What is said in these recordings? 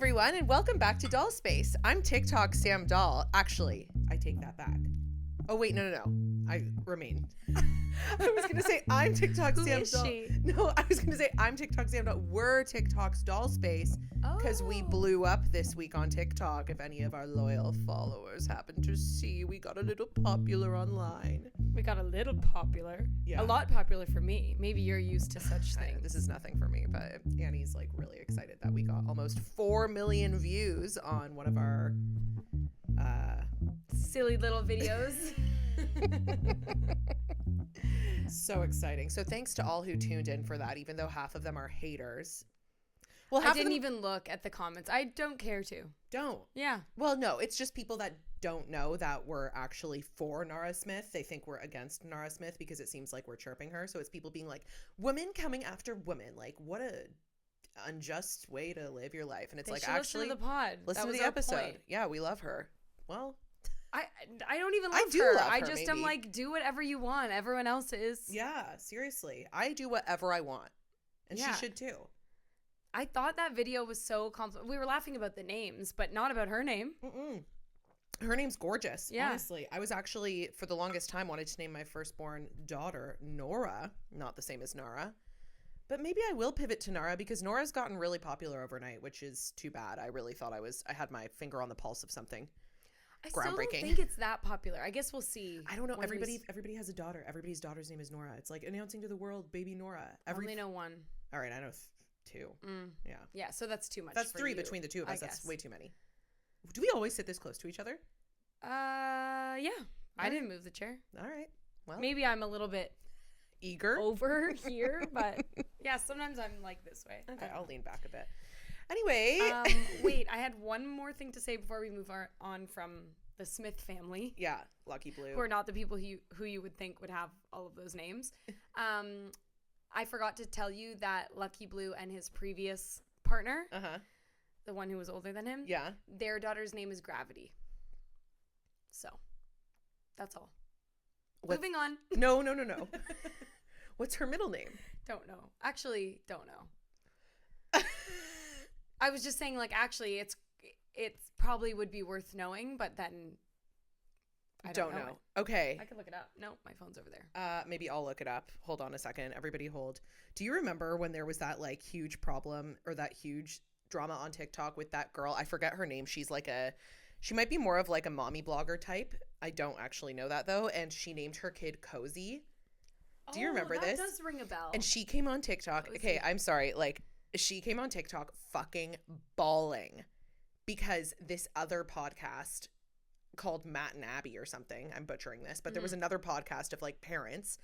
everyone, and welcome back to Dollspace. I'm TikTok Sam Doll. Actually, I take that back. Oh, wait, no. I remain. I was going to say I'm TikTok Who Sam is Doll. she? No, I was going to say I'm TikTok Sam Doll. We're TikTok's Dollspace because we blew up this week on TikTok. If any of our loyal followers happen to see, we got a little popular online. We got a little popular. Yeah. A lot popular for me. Maybe you're used to such things. This is nothing for me, but Annie's like really excited that we got almost 4 million views on one of our Silly little videos. So exciting. So thanks to all who tuned in for that, even though half of them are haters. Well, I didn't even look at the comments. I don't care to. Don't. Yeah. Well, no, it's just people that don't know that we're actually for Nara Smith. They think we're against Nara Smith because it seems like we're chirping her. So it's people being like, women coming after women. Like, what a unjust way to live your life. And it's like, actually, listen to the pod. Listen to the episode. Yeah, we love her. Well, I don't even love I do her. love I her, just maybe. am like, do whatever you want. Everyone else is. Yeah, seriously. I do whatever I want. And Yeah. she should too. I thought that video was so we were laughing about the names, but not about her name. Mm-mm. Her name's gorgeous, Yeah. honestly. I was actually, for the longest time, wanted to name my firstborn daughter Nora. Not the same as Nara. But maybe I will pivot to Nara because Nora's gotten really popular overnight, which is too bad. I really thought I had my finger on the pulse of something. I still don't Groundbreaking. think it's that popular. I guess we'll see. I don't know. when Everybody has a daughter. Everybody's daughter's name is Nora. It's like announcing to the world, baby Nora. I only know one. All right, I know two. Yeah. Yeah, so that's too much. That's for 3 you, between the two of I us. That's guess. way too many. Do we always sit this close to each other? Yeah. I didn't move the chair. All right. Well, Maybe I'm a little bit eager. over here, but yeah, sometimes I'm like this way. Okay, I'll lean back a bit. Anyway. Wait, I had one more thing to say before we move on from the Smith family. Yeah, Lucky Blue. Who are not the people who you would think would have all of those names. I forgot to tell you that Lucky Blue and his previous partner, the one who was older than him, Yeah. their daughter's name is Gravity. So, that's all. Moving on. No. What's her middle name? Don't know. Actually, don't know. I was just saying, like, actually, it's probably would be worth knowing, but then I don't know. Okay. I could look it up. No, my phone's over there. Maybe I'll look it up. Hold on a second. Everybody hold. Do you remember when there was that like huge problem or that huge drama on TikTok with that girl? I forget her name. She might be more of like a mommy blogger type. I don't actually know that though. And she named her kid Cozy. Do you remember this? That does ring a bell. And she came on TikTok. Cozy. Okay, I'm sorry. Like, she came on TikTok fucking bawling because this other podcast called Matt and Abby or something. I'm butchering this, but there was another podcast of like parents,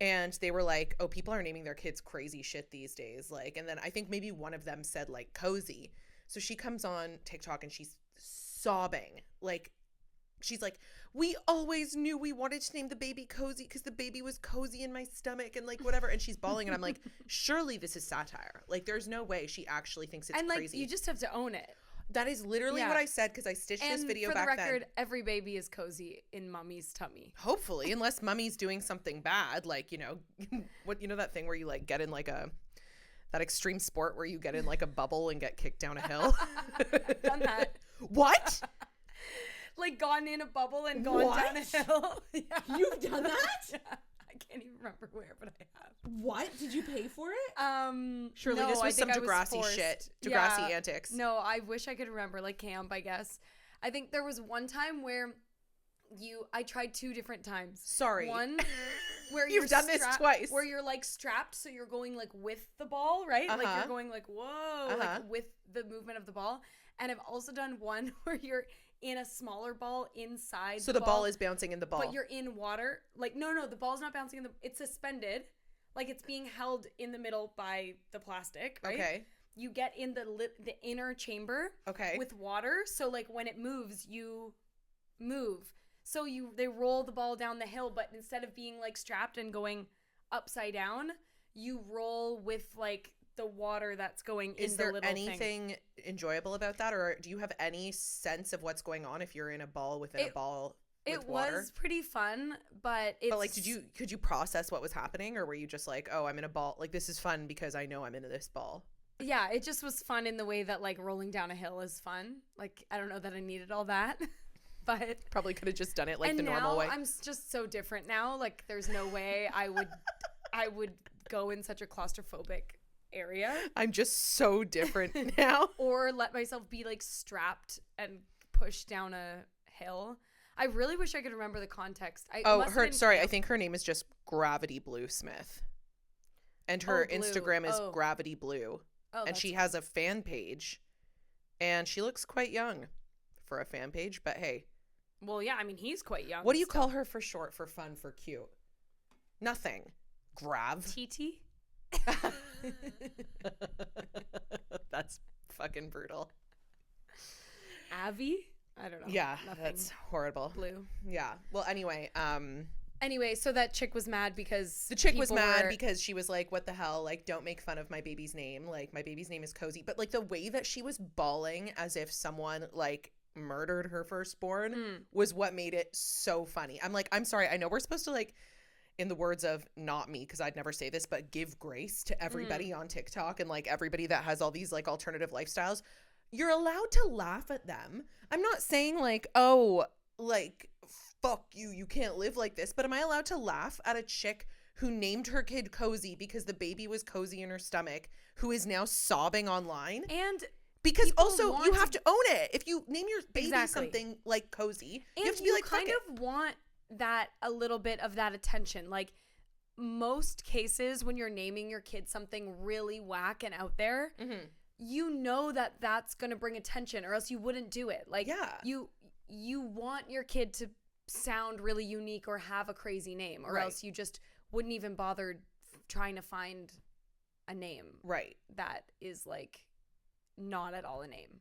and they were like, "Oh, people are naming their kids crazy shit these days." Like, and then I think maybe one of them said like Cozy. So she comes on TikTok and she's sobbing. Like, she's like, "We always knew we wanted to name the baby Cozy because the baby was cozy in my stomach and like whatever." And she's bawling, and I'm like, surely this is satire. Like, there's no way she actually thinks it's and like crazy. you just have to own it. That is literally what I said because I stitched this video back then. And for the record, every baby is cozy in mommy's tummy. Hopefully, unless mommy's doing something bad, like, you know, that thing where you like get in like that extreme sport where you get in like a bubble and get kicked down a hill. I've done that. What? Like gone in a bubble and gone down a hill. Yeah. You've done that? Yeah. I can't even remember where, but I have. What? Did you pay for it? Surely this was some I was Degrassi forced. shit. Degrassi antics. No, I wish I could remember, like camp, I guess. I think there was one time where I tried 2 different times. Sorry. One where You've done this twice. Where you're like strapped, so you're going like with the ball, right? Like you're going like, whoa, like with the movement of the ball. And I've also done one where you're in a smaller ball inside so the ball is bouncing in the ball. But you're in water. Like, no, the ball's not bouncing it's suspended. Like, it's being held in the middle by the plastic, right? Okay. You get in the inner chamber with water. So, like, when it moves, you move. So, they roll the ball down the hill, but instead of being, like, strapped and going upside down, you roll with, like, the water that's going in the little thing. Is there anything enjoyable about that? Or do you have any sense of what's going on if you're in a ball within a ball with water? It was pretty fun, but it's... But, like, could you process what was happening? Or were you just like, oh, I'm in a ball. Like, this is fun because I know I'm in this ball. Yeah, it just was fun in the way that like rolling down a hill is fun. Like, I don't know that I needed all that, but probably could have just done it like the normal way. I'm just so different now. Like, there's no way I would go in such a claustrophobic area. I'm just so different now. Or let myself be like strapped and pushed down a hill. I really wish I could remember the context. I think her name is just Gravity Blue Smith. And her Instagram is Gravity Blue. Oh, and she has a fan page. And she looks quite young for a fan page, but hey. Well, yeah, I mean, he's quite young. What do you call her for short, for fun, for cute? Nothing. Grav? TT? That's fucking brutal. Avi? I don't know. Yeah, that's horrible. Blue. Yeah. Well, anyway, so that chick was mad because because she was like, what the hell? Like, don't make fun of my baby's name. Like, my baby's name is Cozy. But like the way that she was bawling as if someone like murdered her firstborn was what made it so funny. I'm like, I'm sorry. I know we're supposed to like, in the words of not me, because I'd never say this, but give grace to everybody on TikTok and like everybody that has all these like alternative lifestyles. You're allowed to laugh at them. I'm not saying like, oh, like, fuck you, you can't live like this. But am I allowed to laugh at a chick who named her kid Cozy because the baby was cozy in her stomach, who is now sobbing online? And because also you have to own it. If you name your baby something like Cozy, you have to be like, kind of want that a little bit of that attention. Like, most cases when you're naming your kid something really whack and out there, you know that that's going to bring attention, or else you wouldn't do it. Like, you want your kid to sound really unique or have a crazy name, or else you just wouldn't even bother trying to find a name that is like not at all a name.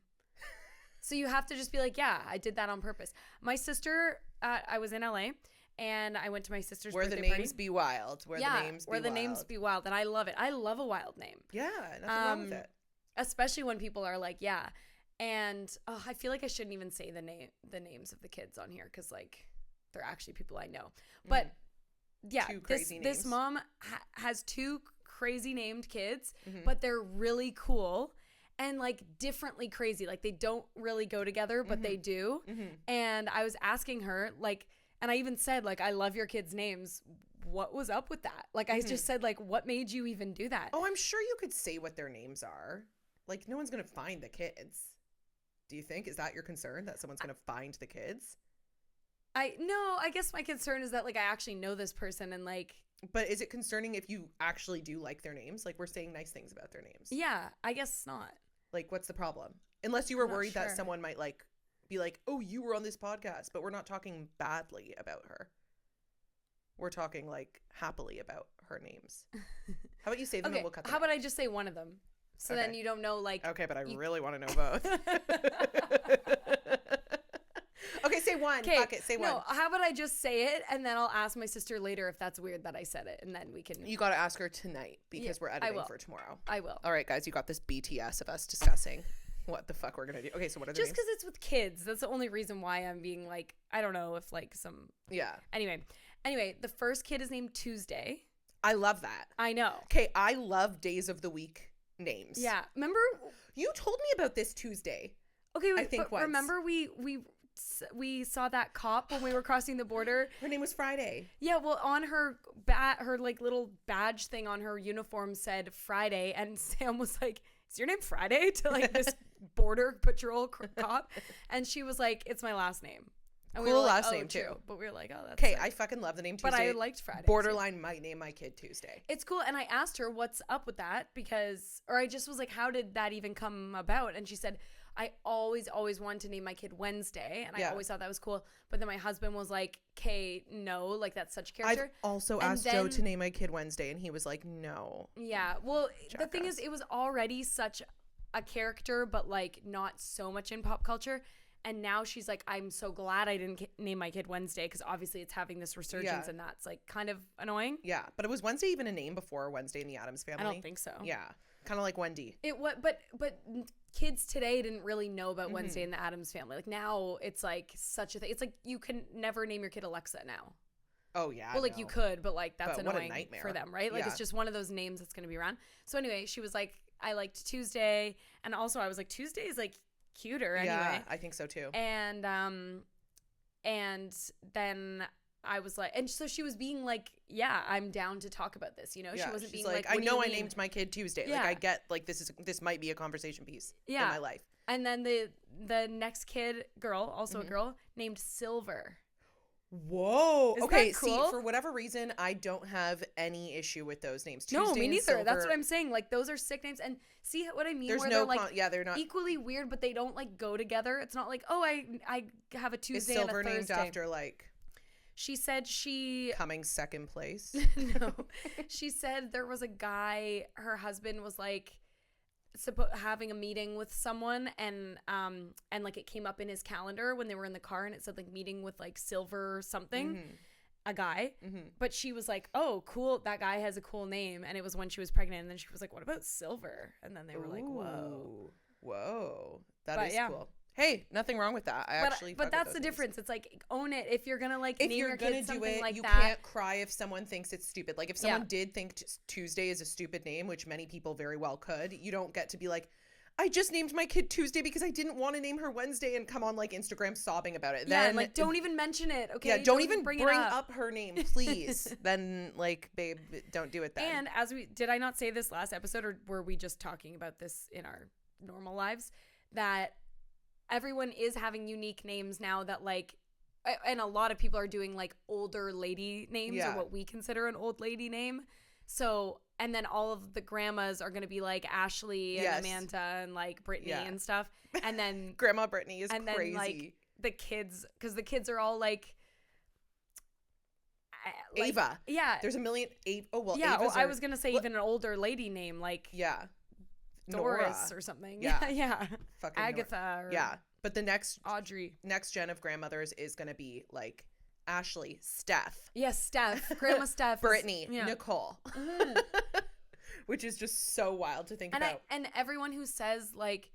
So you have to just be like, yeah, I did that on purpose. My sister, I was in LA and I went to my sister's birthday party. Where the names be wild. Where the names be wild. And I love it. I love a wild name. Yeah, nothing wrong with it. Especially when people are like, yeah. And I feel like I shouldn't even say the names of the kids on here because like they're actually people I know. But yeah, this mom has two crazy named kids, but they're really cool and like differently crazy. Like they don't really go together, but they do. And I was asking her like, and I even said like, I love your kids' names. What was up with that? Like I just said like, what made you even do that? Oh, I'm sure you could say what their names are. Like no one's going to find the kids. Do you think? Is that your concern, that someone's going to find the kids? I guess my concern is that like I actually know this person and like. But is it concerning if you actually do like their names? Like we're saying nice things about their names. Yeah, I guess not. Like what's the problem? Unless you were worried that someone might like be like, oh, you were on this podcast, but we're not talking badly about her. We're talking like happily about her names. How about you say them and we'll cut them How about I just say one of them? So then you don't know like. Okay, but I really want to know both. Okay, say one. Fuck it, say one. No, how about I just say it and then I'll ask my sister later if that's weird that I said it and then we can. You got to ask her tonight because we're editing for tomorrow. I will. All right, guys, you got this BTS of us discussing what the fuck we're going to do. Okay, so what are the names? Just because it's with kids. That's the only reason why I'm being like, I don't know if like some. Yeah. Anyway, the first kid is named Tuesday. I love that. I know. Okay, I love days of the week names. Yeah. Remember? You told me about this Tuesday. Okay, I think once. Remember we saw that cop when we were crossing the border. Her name was Friday. Yeah, well, on her like little badge thing on her uniform said Friday, and Sam was like, "Is your name Friday?" to like this border patrol cop, and she was like, "It's my last name." And cool, we were like, last name too. But we were like, "Oh, that's okay." I fucking love the name Tuesday. But I liked Friday. Borderline might name my kid Tuesday. It's cool, and I asked her what's up with that or I just was like, "How did that even come about?" And she said, I always wanted to name my kid Wednesday, and I always thought that was cool. But then my husband was like, "Okay, no, like that's such a character." I've also asked Joe to name my kid Wednesday, and he was like, "No." Yeah, well, the thing is, it was already such a character, but like not so much in pop culture. And now she's like, "I'm so glad I didn't name my kid Wednesday because obviously it's having this resurgence, and that's like kind of annoying." Yeah, but was Wednesday even a name before Wednesday in the Addams Family? I don't think so. Yeah, kind of like Wendy. It was, but kids today didn't really know about Wednesday in the Addams Family. Like now it's like such a thing. It's like you can never name your kid Alexa now. Oh yeah. Well, like you could, but like that's annoying nightmare for them, right? Like it's just one of those names that's going to be around. So anyway, she was like, I liked Tuesday, and also I was like, Tuesday is like cuter anyway. Yeah, I think so too. And then I was like, and so she was being like, yeah, I'm down to talk about this. You know, she wasn't being like, I know I named my kid Tuesday. Like, I get like this might be a conversation piece in my life. And then the next kid, girl, also a girl, named Silver. Whoa. Isn't okay, that cool? See, for whatever reason, I don't have any issue with those names. Tuesday, no, me neither. Silver, that's what I'm saying. Like, those are sick names. And see what I mean? There's where no, they're like, they're not equally weird, but they don't like go together. It's not like, oh, I have a Tuesday and a Thursday. Is Silver named after like? She said she coming second place. No, she said there was a guy. Her husband was like having a meeting with someone, and like it came up in his calendar when they were in the car, and it said like meeting with like Silver something, a guy. But she was like, oh, cool, that guy has a cool name, and it was when she was pregnant, and then she was like, what about Silver? And then they were like, whoa, that is cool. Hey, nothing wrong with that. But that's the difference. It's like, own it. If you're gonna like, if name you're your gonna kid do something it, like you that, can't cry if someone thinks it's stupid. Like if someone did think Tuesday is a stupid name, which many people very well could, you don't get to be like, I just named my kid Tuesday because I didn't want to name her Wednesday and come on like Instagram sobbing about it. Yeah, then like don't even mention it. Okay. Yeah, don't even bring up her name, please. Then like, babe, don't do it then. And did I not say this last episode, or were we just talking about this in our normal lives? That everyone is having unique names now that like, and a lot of people are doing like older lady names or what we consider an old lady name. So, and then all of the grandmas are going to be like Ashley and Amanda and like Brittany and stuff. And then Grandma Brittany is and crazy. Then like the kids, because the kids are all like Ava. Yeah. There's a million. Oh, well, yeah. Well, I was going to say even an older lady name like. Yeah. Doris or something. Yeah. Yeah. Fucking Agatha. But the next Audrey. Next gen of grandmothers is going to be like Ashley, Steph. Yes, Steph. Grandma Steph. Brittany. Nicole. Which is just so wild to think about. And everyone who says like,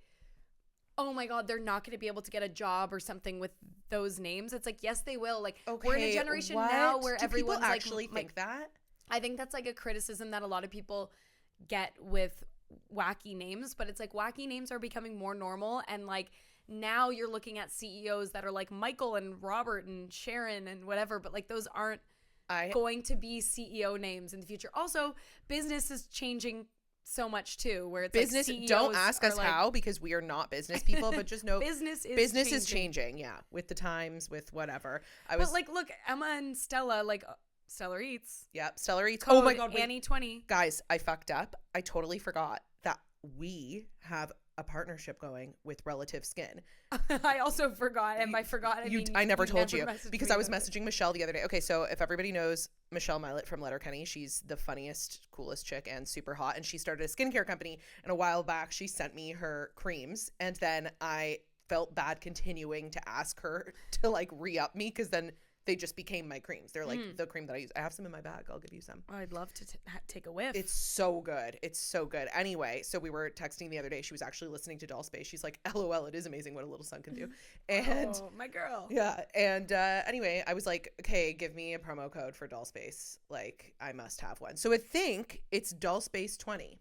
oh my God, they're not going to be able to get a job or something with those names. It's like, yes, they will. Like, we're in a generation now where everyone's people actually think that? I think that's like a criticism that a lot of people get with wacky names, but it's like wacky names are becoming more normal, and like now you're looking at CEOs that are like Michael and Robert and Sharon and whatever, but like those aren't going to be CEO names in the future. Also, business is changing so much too, where it's business. Like don't ask us how, because we are not business people, but just know business is changing. Yeah, with the times, with whatever. But like, look, Emma and Stella, like. Stellar Eats. Yep, Stellar Eats. Code oh my God, Annie 20. Guys, I fucked up. I totally forgot that we have a partnership going with Relative Skin. I also forgot, and by forgot, I never told you because I was messaging Michelle the other day. Okay, so if everybody knows Michelle Milet from Letterkenny, she's the funniest, coolest chick and super hot, and she started a skincare company. And a while back, she sent me her creams, and then I felt bad continuing to ask her to like re-up me, because then they just became my creams. They're like the cream that I use. I have some in my bag. I'll give you some. I'd love to take a whiff. It's so good. It's so good. Anyway, so we were texting the other day. She was actually listening to Dollspace. She's like, LOL, it is amazing what a little son can do. And my girl. Yeah. And anyway, I was like, okay, give me a promo code for Dollspace. Like, I must have one. So I think it's Dollspace 20.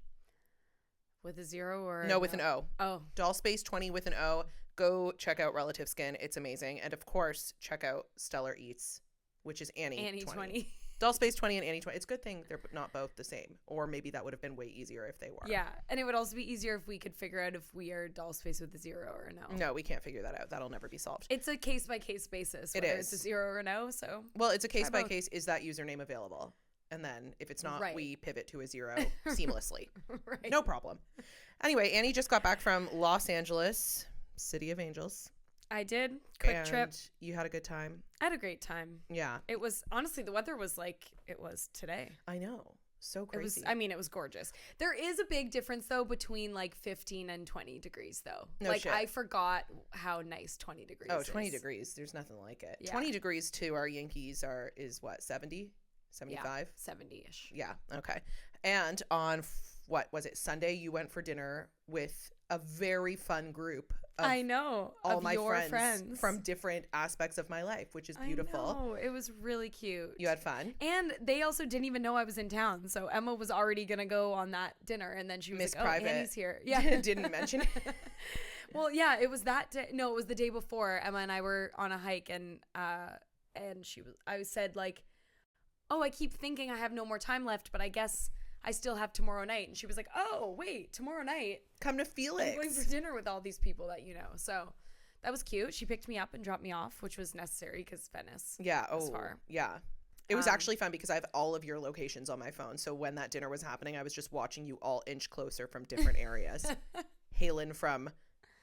With a 0 or? No, with an O. Oh. Dollspace 20 with an O. Go check out Relative Skin. It's amazing. And of course, check out Stellar Eats, which is Annie 20. Dollspace 20 and Annie 20. It's a good thing they're not both the same. Or maybe that would have been way easier if they were. Yeah. And it would also be easier if we could figure out if we are Dollspace with a 0 or a no. No, we can't figure that out. That'll never be solved. It's a case-by-case basis. It is. It's a 0 or a no, so. Well, it's a case-by-case. Is that username available? And then if it's not, we pivot to a 0 seamlessly. Right. No problem. Anyway, Annie just got back from Los Angeles, City of Angels. I did. Quick trip. You had a good time? I had a great time. Yeah. It was, honestly, the weather was like it was today. I know. So crazy. It was gorgeous. There is a big difference, though, between like 15 and 20 degrees, though. No shit. I forgot how nice 20 degrees is. 20 degrees. There's nothing like it. Yeah. 20 degrees to our Yankees is what, 70? 75? Yeah, 70-ish. Yeah. Okay. And on, what was it, Sunday, you went for dinner with a very fun group I know. All my friends from different aspects of my life, which is beautiful. I know. It was really cute. You had fun? And they also didn't even know I was in town. So Emma was already going to go on that dinner. And then she was like, oh, Annie's here. Yeah. Didn't mention it. Well, yeah, it was that day. No, it was the day before. Emma and I were on a hike and I said like, oh, I keep thinking I have no more time left, but I guess I still have tomorrow night. And she was like, oh, wait, tomorrow night. Come to Felix. I'm going for dinner with all these people that you know. So that was cute. She picked me up and dropped me off, which was necessary because Venice. Yeah. Oh, far. Yeah. It was actually fun because I have all of your locations on my phone. So when that dinner was happening, I was just watching you all inch closer from different areas. Halen from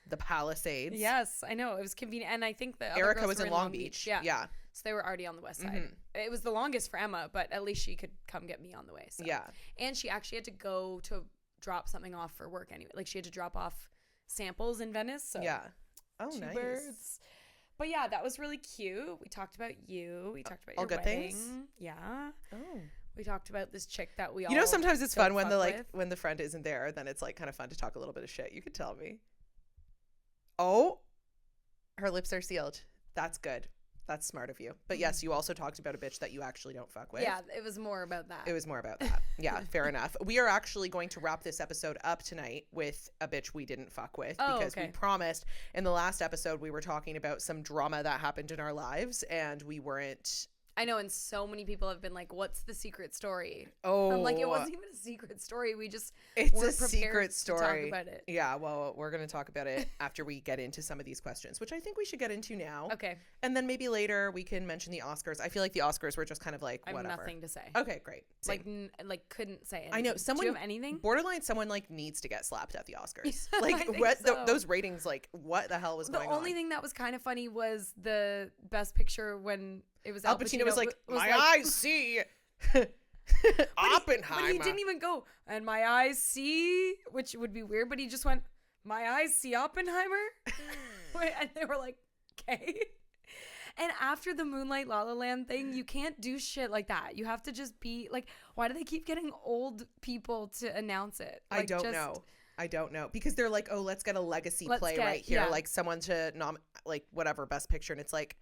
the Palisades. Yes, I know. It was convenient. And I think the Erica was in Long Beach. Yeah. So they were already on the west side. It was the longest for Emma, but at least she could come get me on the way. So. Yeah. And she actually had to go to drop something off for work anyway. Like she had to drop off samples in Venice. So yeah. Oh, nice. Birds. But yeah, that was really cute. We talked about you. We talked about all your good wedding. Things? Yeah. Oh. We talked about this chick that we all You know, sometimes it's fun when when the friend isn't there, then it's like kind of fun to talk a little bit of shit. You could tell me. Oh, her lips are sealed. That's good. That's smart of you. But yes, you also talked about a bitch that you actually don't fuck with. Yeah, it was more about that. It was more about that. Yeah, fair enough. We are actually going to wrap this episode up tonight with a bitch we didn't fuck with because we promised in the last episode we were talking about some drama that happened in our lives and we weren't. I know, and so many people have been like, what's the secret story? Oh. I'm like, it wasn't even a secret story. We just It's a secret story. To talk about it. Yeah, well, we're going to talk about it after we get into some of these questions, which I think we should get into now. Okay. And then maybe later we can mention the Oscars. I feel like the Oscars were just kind of like, whatever. I have nothing to say. Okay, great. Same. Like couldn't say anything. I know. Someone, do you have anything? Borderline, someone like needs to get slapped at the Oscars. Like what those ratings, like what the hell was going on? The only thing that was kind of funny was the Best Picture when it was Al Pacino was like, my eyes see Oppenheimer. But he didn't even go, and my eyes see, which would be weird, but he just went, my eyes see Oppenheimer. And they were like, okay. And after the Moonlight La La Land thing, you can't do shit like that. You have to just be like, why do they keep getting old people to announce it? Like, I don't know. Because they're like, oh, let's get a legacy play right here. Yeah. Like someone to like whatever, Best Picture. And it's like,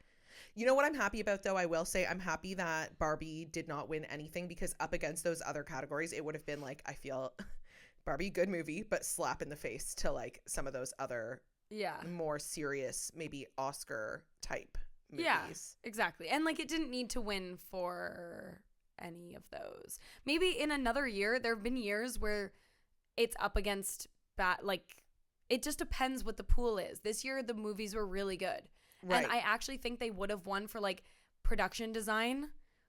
you know what I'm happy about, though? I will say I'm happy that Barbie did not win anything because up against those other categories, it would have been like, I feel Barbie, good movie, but slap in the face to like some of those other more serious, maybe Oscar type movies. Yeah, exactly. And like it didn't need to win for any of those. Maybe in another year, there have been years where it's up against like it just depends what the pool is. This year, the movies were really good. Right. And I actually think they would have won for like production design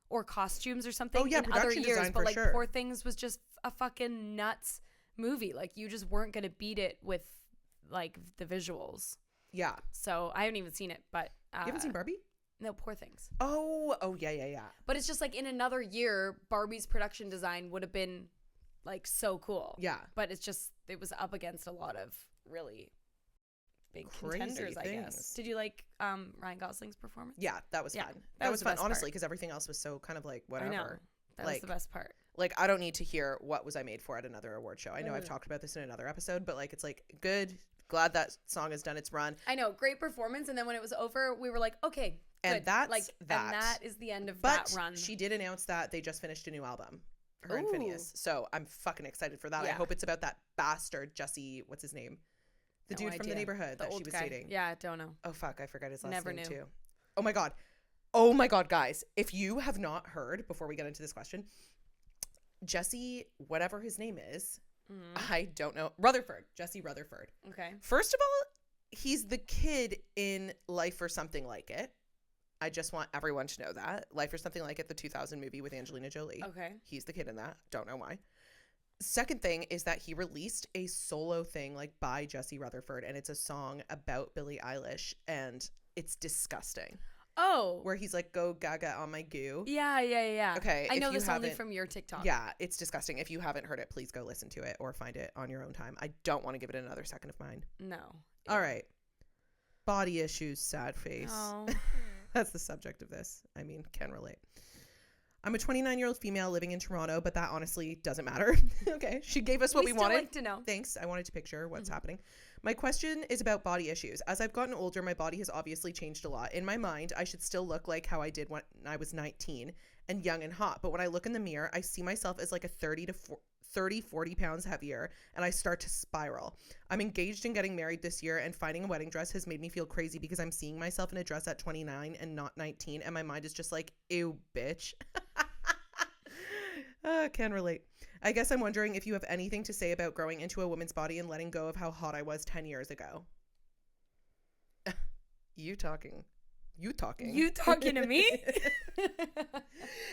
or costumes or something in other years. But like Poor Things was just a fucking nuts movie. Like you just weren't going to beat it with like the visuals. Yeah. So I haven't even seen it, but you haven't seen Barbie? No, Poor Things. Oh yeah. But it's just like in another year, Barbie's production design would have been like so cool. Yeah. But it was up against a lot of really big contenders, I guess. Did you like Ryan Gosling's performance? Yeah, that was fun. That was fun, honestly, because everything else was so kind of like whatever. I know. That was the best part. Like, I don't need to hear what was I made for at another award show. I know I've talked about this in another episode, but like it's like good. Glad that song has done its run. I know, great performance, and then when it was over, we were like, okay, good. And that's and that is the end of that run. But she did announce that they just finished a new album, her and Phineas. So I'm fucking excited for that. Yeah. I hope it's about that bastard Jesse. What's his name? The dude from the neighborhood that she was dating. Yeah, I don't know. Oh, fuck. I forgot his last name, too. Oh, my God. Oh, my God, guys. If you have not heard, before we get into this question, Jesse, whatever his name is, I don't know. Jesse Rutherford. Okay. First of all, he's the kid in Life or Something Like It. I just want everyone to know that. Life or Something Like It, the 2000 movie with Angelina Jolie. Okay. He's the kid in that. Don't know why. Second thing is that he released a solo thing like by Jesse Rutherford, and it's a song about Billie Eilish, and it's disgusting. Oh. Where he's like, go gaga on my goo. Yeah. Okay. I know this only from your TikTok. Yeah, it's disgusting. If you haven't heard it, please go listen to it or find it on your own time. I don't want to give it another second of mine. No. All right. Body issues, sad face. Oh. That's the subject of this. I mean, can relate. I'm a 29-year-old female living in Toronto, but that honestly doesn't matter. Okay. She gave us what we wanted. Like to know. Thanks. I wanted to picture what's happening. My question is about body issues. As I've gotten older, my body has obviously changed a lot. In my mind, I should still look like how I did when I was 19 and young and hot. But when I look in the mirror, I see myself as like a 40 pounds heavier, and I start to spiral. I'm engaged and getting married this year, and finding a wedding dress has made me feel crazy because I'm seeing myself in a dress at 29 and not 19, and my mind is just like, ew, bitch. Can relate. I guess I'm wondering if you have anything to say about growing into a woman's body and letting go of how hot I was 10 years ago. You talking to me?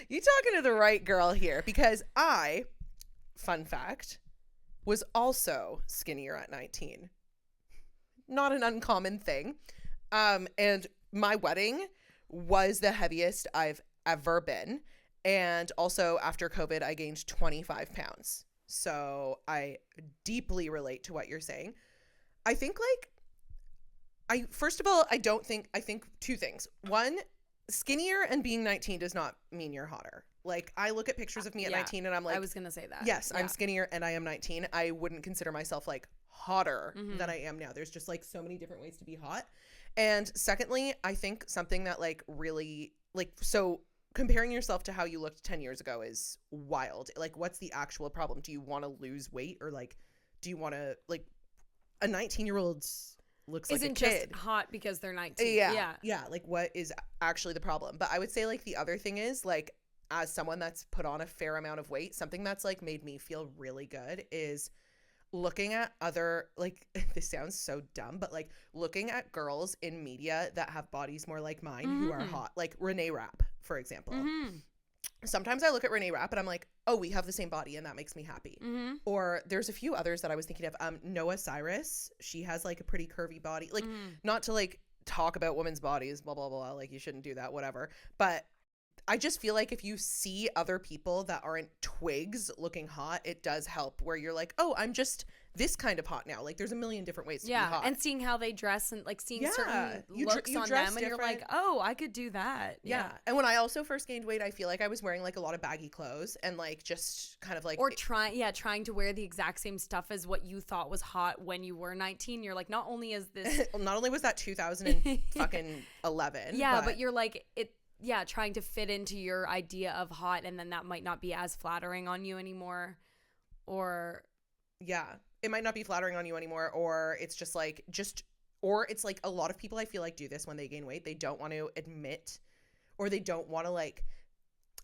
You talking to the right girl here, because I, fun fact, was also skinnier at 19. Not an uncommon thing. And my wedding was the heaviest I've ever been. And also after COVID, I gained 25 pounds. So I deeply relate to what you're saying. I think first of all, I think two things. One, skinnier and being 19 does not mean you're hotter. Like, I look at pictures of me at 19 and I'm like, I was going to say that. Yes, I'm skinnier and I am 19. I wouldn't consider myself like hotter than I am now. There's just like so many different ways to be hot. And secondly, I think something that like really so comparing yourself to how you looked 10 years ago is wild. Like, what's the actual problem? Do you want to lose weight, or like, do you want to, like, a 19-year-old looks like a kid. Isn't just hot because they're 19. Yeah. Like, what is actually the problem? But I would say, like, the other thing is, like, as someone that's put on a fair amount of weight, something that's like made me feel really good is looking at other, like, this sounds so dumb, but like looking at girls in media that have bodies more like mine who are hot, like Renee Rapp, for example. Sometimes I look at Renee Rapp and I'm like, oh, we have the same body, and that makes me happy. Or there's a few others that I was thinking of. Noah Cyrus, she has like a pretty curvy body. Like, not to like talk about women's bodies, blah, blah, blah. Like, you shouldn't do that, whatever. But I just feel like if you see other people that aren't twigs looking hot, it does help, where you're like, oh, I'm just this kind of hot now. Like, there's a million different ways to be hot. And seeing how they dress and like seeing certain looks on them, and you're like, oh, I could do that. Yeah. And when I also first gained weight, I feel like I was wearing like a lot of baggy clothes and like just kind of like, or trying to wear the exact same stuff as what you thought was hot when you were 19. You're like, not only is this not only was that 2011, but you're like trying to fit into your idea of hot, and then that might not be as flattering on you anymore, or it might not be flattering on you anymore, or it's just like or it's like a lot of people I feel like do this when they gain weight. They don't want to admit, or they don't want to like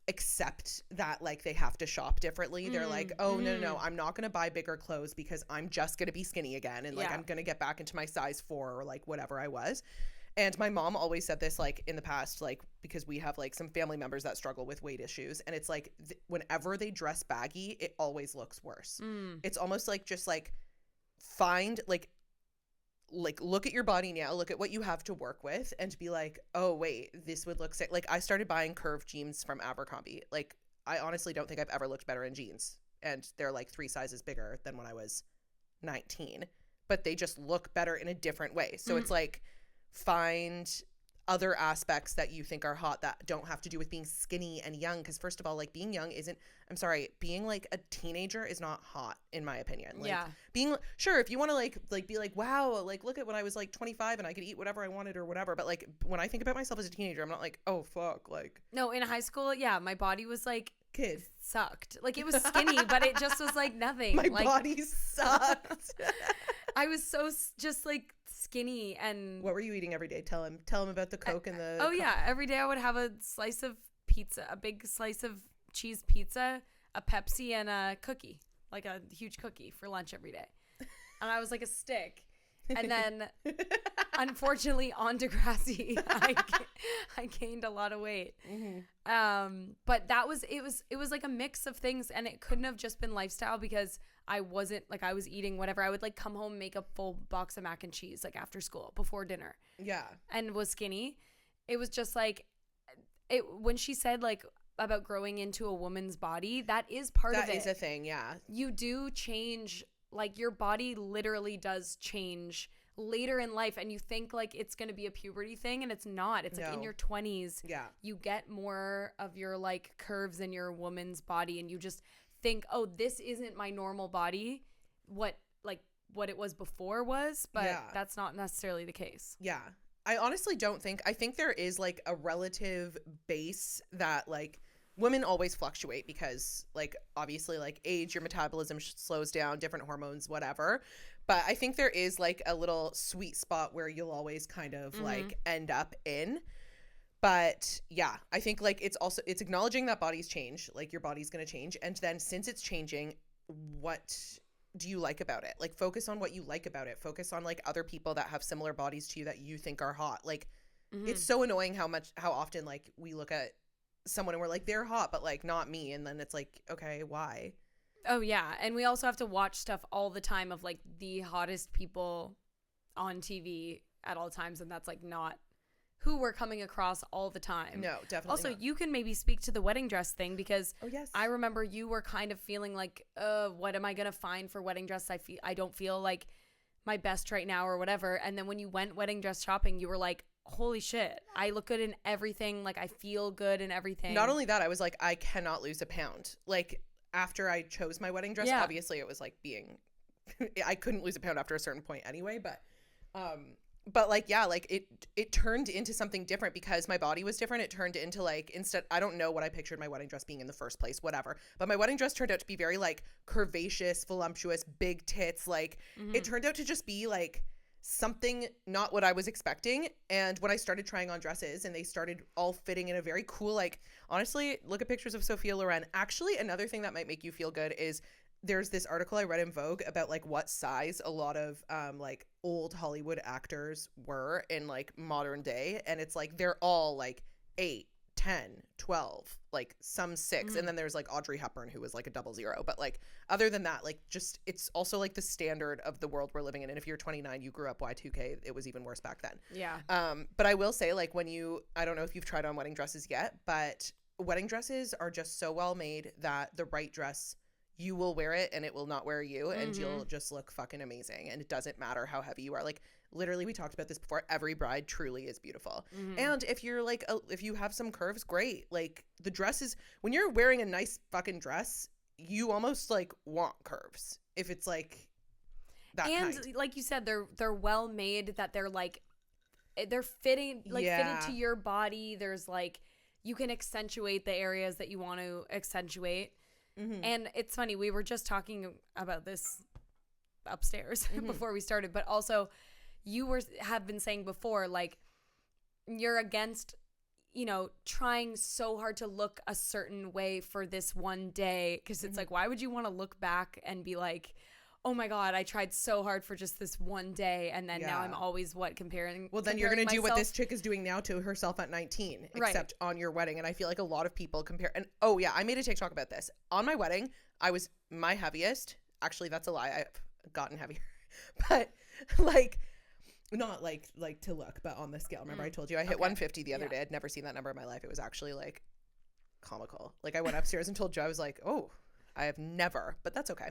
accept that like they have to shop differently. They're like, oh no, I'm not gonna buy bigger clothes because I'm just gonna be skinny again, and like I'm gonna get back into my size 4 or like whatever I was. And my mom always said this, like, in the past, like, because we have, like, some family members that struggle with weight issues. And it's, like, whenever they dress baggy, it always looks worse. It's almost, like, just, like, find, like, look at your body now. Look at what you have to work with and be like, oh, wait, this would look sick. Like, I started buying curved jeans from Abercrombie. Like, I honestly don't think I've ever looked better in jeans. And they're, like, 3 sizes bigger than when I was 19. But they just look better in a different way. So it's, like, find other aspects that you think are hot that don't have to do with being skinny and young, because first of all, like, being young being like a teenager is not hot in my opinion. Like, being sure, if you want to like be like, wow, like, look at when I was like 25 and I could eat whatever I wanted or whatever, but like when I think about myself as a teenager, I'm not like, oh fuck, like, no, in high school, my body was like, kid sucked, like, it was skinny but it just was like nothing. My body sucked. I was so just like skinny. And what were you eating every day? Tell him about the Coke and the every day I would have a slice of pizza, a big slice of cheese pizza, a Pepsi, and a cookie, like a huge cookie for lunch every day. And I was like a stick. And then unfortunately on Degrassi I gained a lot of weight. But it was like a mix of things, and it couldn't have just been lifestyle, because I wasn't like, I was eating whatever. I would like come home, make a full box of mac and cheese like after school before dinner. And was skinny. It was just like when she said like about growing into a woman's body, that is part of it. That is a thing, yeah. You do change, like, your body literally does change later in life, and you think like it's going to be a puberty thing, and it's not. It's like in your 20s, you get more of your like curves in your woman's body, and you just think, oh, this isn't my normal body, what it was before was, but that's not necessarily the case. Yeah. I honestly don't think, I think there is like a relative base that like women always fluctuate because like obviously like age, your metabolism slows down, different hormones, whatever. But I think there is like a little sweet spot where you'll always kind of like end up in. But yeah, I think like it's acknowledging that bodies change, like your body's going to change. And then since it's changing, what do you like about it? Like focus on what you like about it. Focus on like other people that have similar bodies to you that you think are hot. Like it's so annoying how often like we look at someone and we're like, they're hot, but like not me. And then it's like, okay, why? Oh yeah. And we also have to watch stuff all the time of like the hottest people on TV at all times. And that's like not who we're coming across all the time. No, definitely also, not. You can maybe speak to the wedding dress thing because yes. I remember you were kind of feeling like, what am I going to find for wedding dress? I don't feel like my best right now or whatever. And then when you went wedding dress shopping, you were like, holy shit, I look good in everything. Like I feel good in everything. Not only that, I was like, I cannot lose a pound. Like after I chose my wedding dress, obviously it was like I couldn't lose a pound after a certain point anyway, but like, yeah, like it turned into something different because my body was different. It turned into like, I don't know what I pictured my wedding dress being in the first place, whatever. But my wedding dress turned out to be very like curvaceous, voluptuous, big tits. Like it turned out to just be like something not what I was expecting. And when I started trying on dresses and they started all fitting in a very cool, like honestly, look at pictures of Sophia Loren. Actually, another thing that might make you feel good is there's this article I read in Vogue about like what size a lot of like old Hollywood actors were in like modern day. And it's like they're all like 8, 10, 12, like some 6. And then there's like Audrey Hepburn who was like a 00. But like other than that, like just it's also like the standard of the world we're living in. And if you're 29, you grew up Y2K, it was even worse back then. Yeah. But I will say like I don't know if you've tried on wedding dresses yet, but wedding dresses are just so well made that the right dress, you will wear it and it will not wear you and you'll just look fucking amazing. And it doesn't matter how heavy you are. Like literally we talked about this before. Every bride truly is beautiful. And if you're like, if you have some curves, great. Like the dress is, when you're wearing a nice fucking dress, you almost like want curves. If it's like that and kind. Like you said, they're well made that they're like, they're fitting to your body. There's like, you can accentuate the areas that you want to accentuate. And it's funny, we were just talking about this upstairs before we started, but also you have been saying before, like you're against, trying so hard to look a certain way for this one day. Cause it's like, why would you want to look back and be like, oh my God, I tried so hard for just this one day. And then now I'm always comparing. Well, then you're going to do what this chick is doing now to herself at 19, except on your wedding. And I feel like a lot of people compare. And oh yeah, I made a TikTok about this. On my wedding, I was my heaviest. Actually, that's a lie. I've gotten heavier, but like, not like to look, but on the scale. Remember I told you I hit 150 the other day. I'd never seen that number in my life. It was actually like comical. Like I went upstairs and told Joe, I was like, oh, I have never, but that's okay.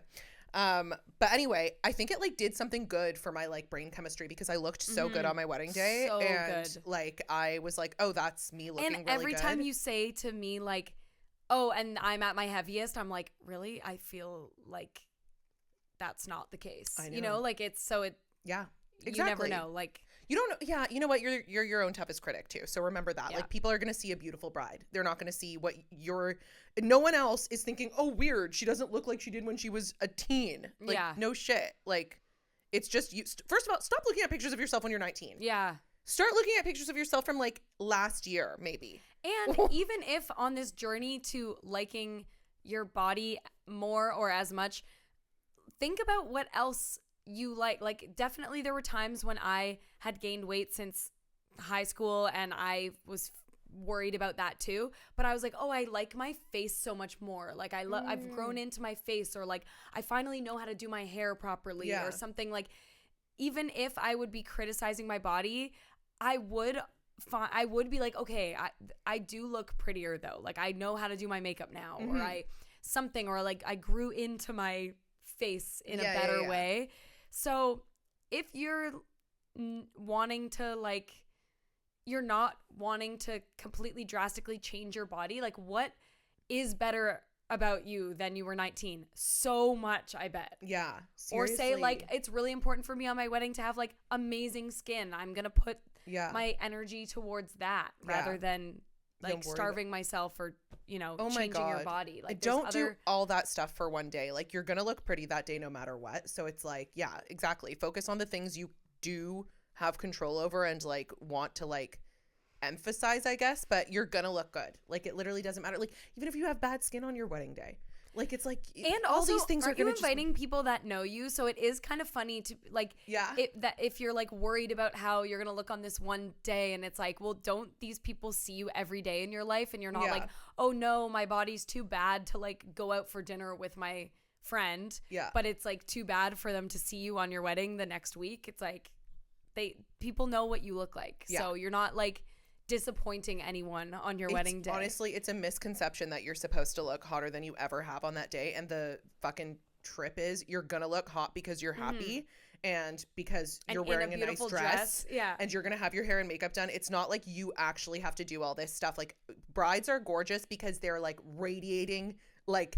But anyway, I think it like did something good for my like brain chemistry because I looked so good on my wedding day. So and good. Like I was like, oh, that's me looking really good. And every time you say to me like, oh, and I'm at my heaviest, I'm like, really? I feel like that's not the case. I know. Like it's so it. Yeah. Exactly. You never know. Like you don't know. Yeah. You know what? You're your own toughest critic too. So remember that. Yeah. Like people are going to see a beautiful bride. They're not going to see what no one else is thinking, oh, weird. She doesn't look like she did when she was a teen. Like no shit. Like it's just you. First of all, stop looking at pictures of yourself when you're 19. Yeah. Start looking at pictures of yourself from like last year, maybe. And even if on this journey to liking your body more or as much, think about what else you like definitely there were times when I had gained weight since high school and I was worried about that too, but I was like, oh, I like my face so much more. Like I've grown into my face, or like I finally know how to do my hair properly or something. Like even if I would be criticizing my body, I would be like, okay, I do look prettier though. Like I know how to do my makeup now, or or like I grew into my face in a better way. So if you're wanting to like, you're not wanting to completely drastically change your body. Like, what is better about you than you were 19? So much, I bet. Yeah. Seriously. Or say like, it's really important for me on my wedding to have like amazing skin. I'm going to put my energy towards that rather than like starving myself or, you know, changing your body. Like, don't do all that stuff for one day. Like, you're going to look pretty that day no matter what. So it's like, yeah, exactly. Focus on the things you do have control over and like want to like emphasize, I guess, but you're gonna look good. Like, it literally doesn't matter. Like, even if you have bad skin on your wedding day, like, it's like, and all also, these things are gonna inviting people that know you, so it is kind of funny to like, that if you're like worried about how you're gonna look on this one day, and it's like, well, don't these people see you every day in your life, and you're not like, oh no, my body's too bad to like go out for dinner with my friend, but it's like too bad for them to see you on your wedding the next week. It's like, people know what you look like, so you're not like disappointing anyone on your wedding day. Honestly, it's a misconception that you're supposed to look hotter than you ever have on that day, and the fucking trip is you're gonna look hot because you're happy and because you're wearing a nice dress and you're gonna have your hair and makeup done. It's not like you actually have to do all this stuff. Like, brides are gorgeous because they're like radiating like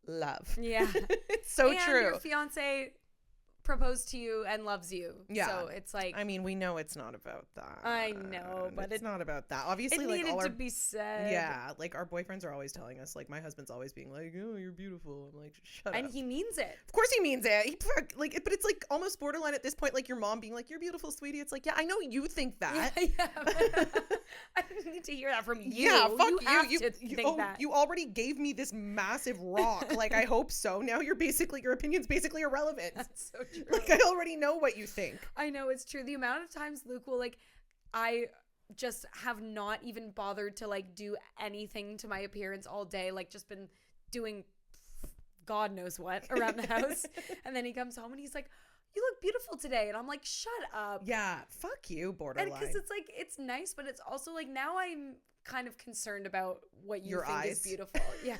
love. It's so and true. Your fiance proposed to you and loves you. So it's like, I mean, we know it's not about that. I know, but it's not about that. Obviously, it like, needed to be said. Yeah, like, our boyfriends are always telling us, like, my husband's always being like, oh, you're beautiful. I'm like, shut up. And he means it. Of course he means it. Like, but it's like almost borderline at this point, like your mom being like, you're beautiful, sweetie. It's like, yeah, I know you think that. I need to hear that from you. Yeah, fuck you. You already gave me this massive rock. Like, I hope so. Now your opinion's basically irrelevant. That's so true. Like, I already know what you think. I know, it's true. The amount of times Luke will like, I just have not even bothered to like do anything to my appearance all day. Like, just been doing God knows what around the house. And then he comes home and he's like, you look beautiful today. And I'm like, shut up. Yeah, fuck you, borderline. And because it's like, it's nice, but it's also like, now I'm kind of concerned about what you think is beautiful. Yeah.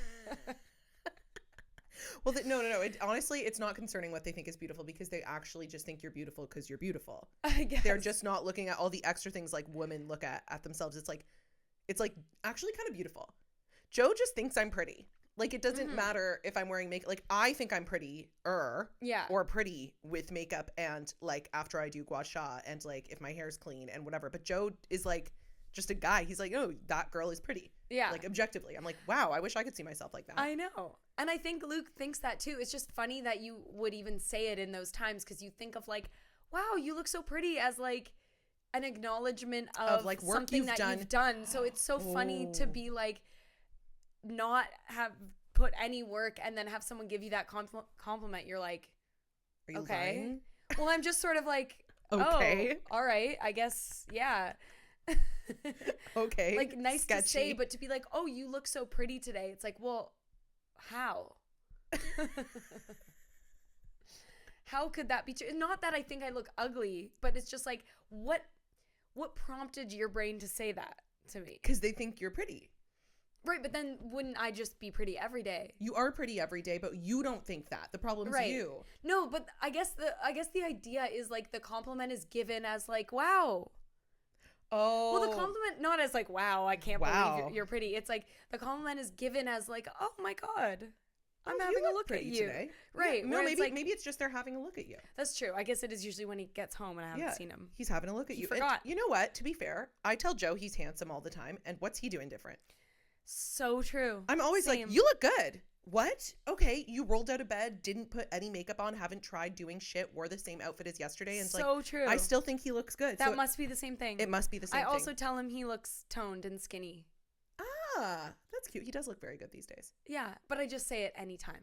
Well, no. Honestly, it's not concerning what they think is beautiful, because they actually just think you're beautiful because you're beautiful. I guess. They're just not looking at all the extra things like women look at themselves. It's like actually kind of beautiful. Joe just thinks I'm pretty. Like, it doesn't matter if I'm wearing makeup. Like, I think I'm pretty or pretty with makeup and like after I do gua sha and like if my hair's clean and whatever. But Joe is like just a guy. He's like, oh, that girl is pretty. Yeah. Like, objectively. I'm like, wow, I wish I could see myself like that. I know. And I think Luke thinks that too. It's just funny that you would even say it in those times, because you think of like, wow, you look so pretty as like an acknowledgement of like work something you've done. So it's so funny to be like, not have put any work and then have someone give you that compliment. You're like, are you okay. lying? Well, I'm just sort of like, okay. Oh, all right, I guess, yeah. Okay. Like, nice sketchy to say, but to be like, oh, you look so pretty today. It's like, well, how? How could that be true? Not that I think I look ugly, but it's just like, what prompted your brain to say that to me? Because they think you're pretty. Right, but then wouldn't I just be pretty every day? You are pretty every day, but you don't think that. The problem's you. No, but I guess the idea is like the compliment is given as like, wow. Oh. Well, the compliment not as like, wow, I can't believe you're pretty. It's like the compliment is given as like, oh my God, I'm having a look at you today. Right. Yeah, no, maybe it's just they're having a look at you. That's true. I guess it is usually when he gets home and I haven't seen him. He's having a look at you. Forgot. And you know what? To be fair, I tell Joe he's handsome all the time. And what's he doing different? So true. I'm always like, you look good. What? Okay, you rolled out of bed, didn't put any makeup on, haven't tried doing shit, wore the same outfit as yesterday. And so true. I still think he looks good. That must be the same thing. It must be the same thing. I also tell him he looks toned and skinny. Ah, that's cute. He does look very good these days. Yeah, but I just say it anytime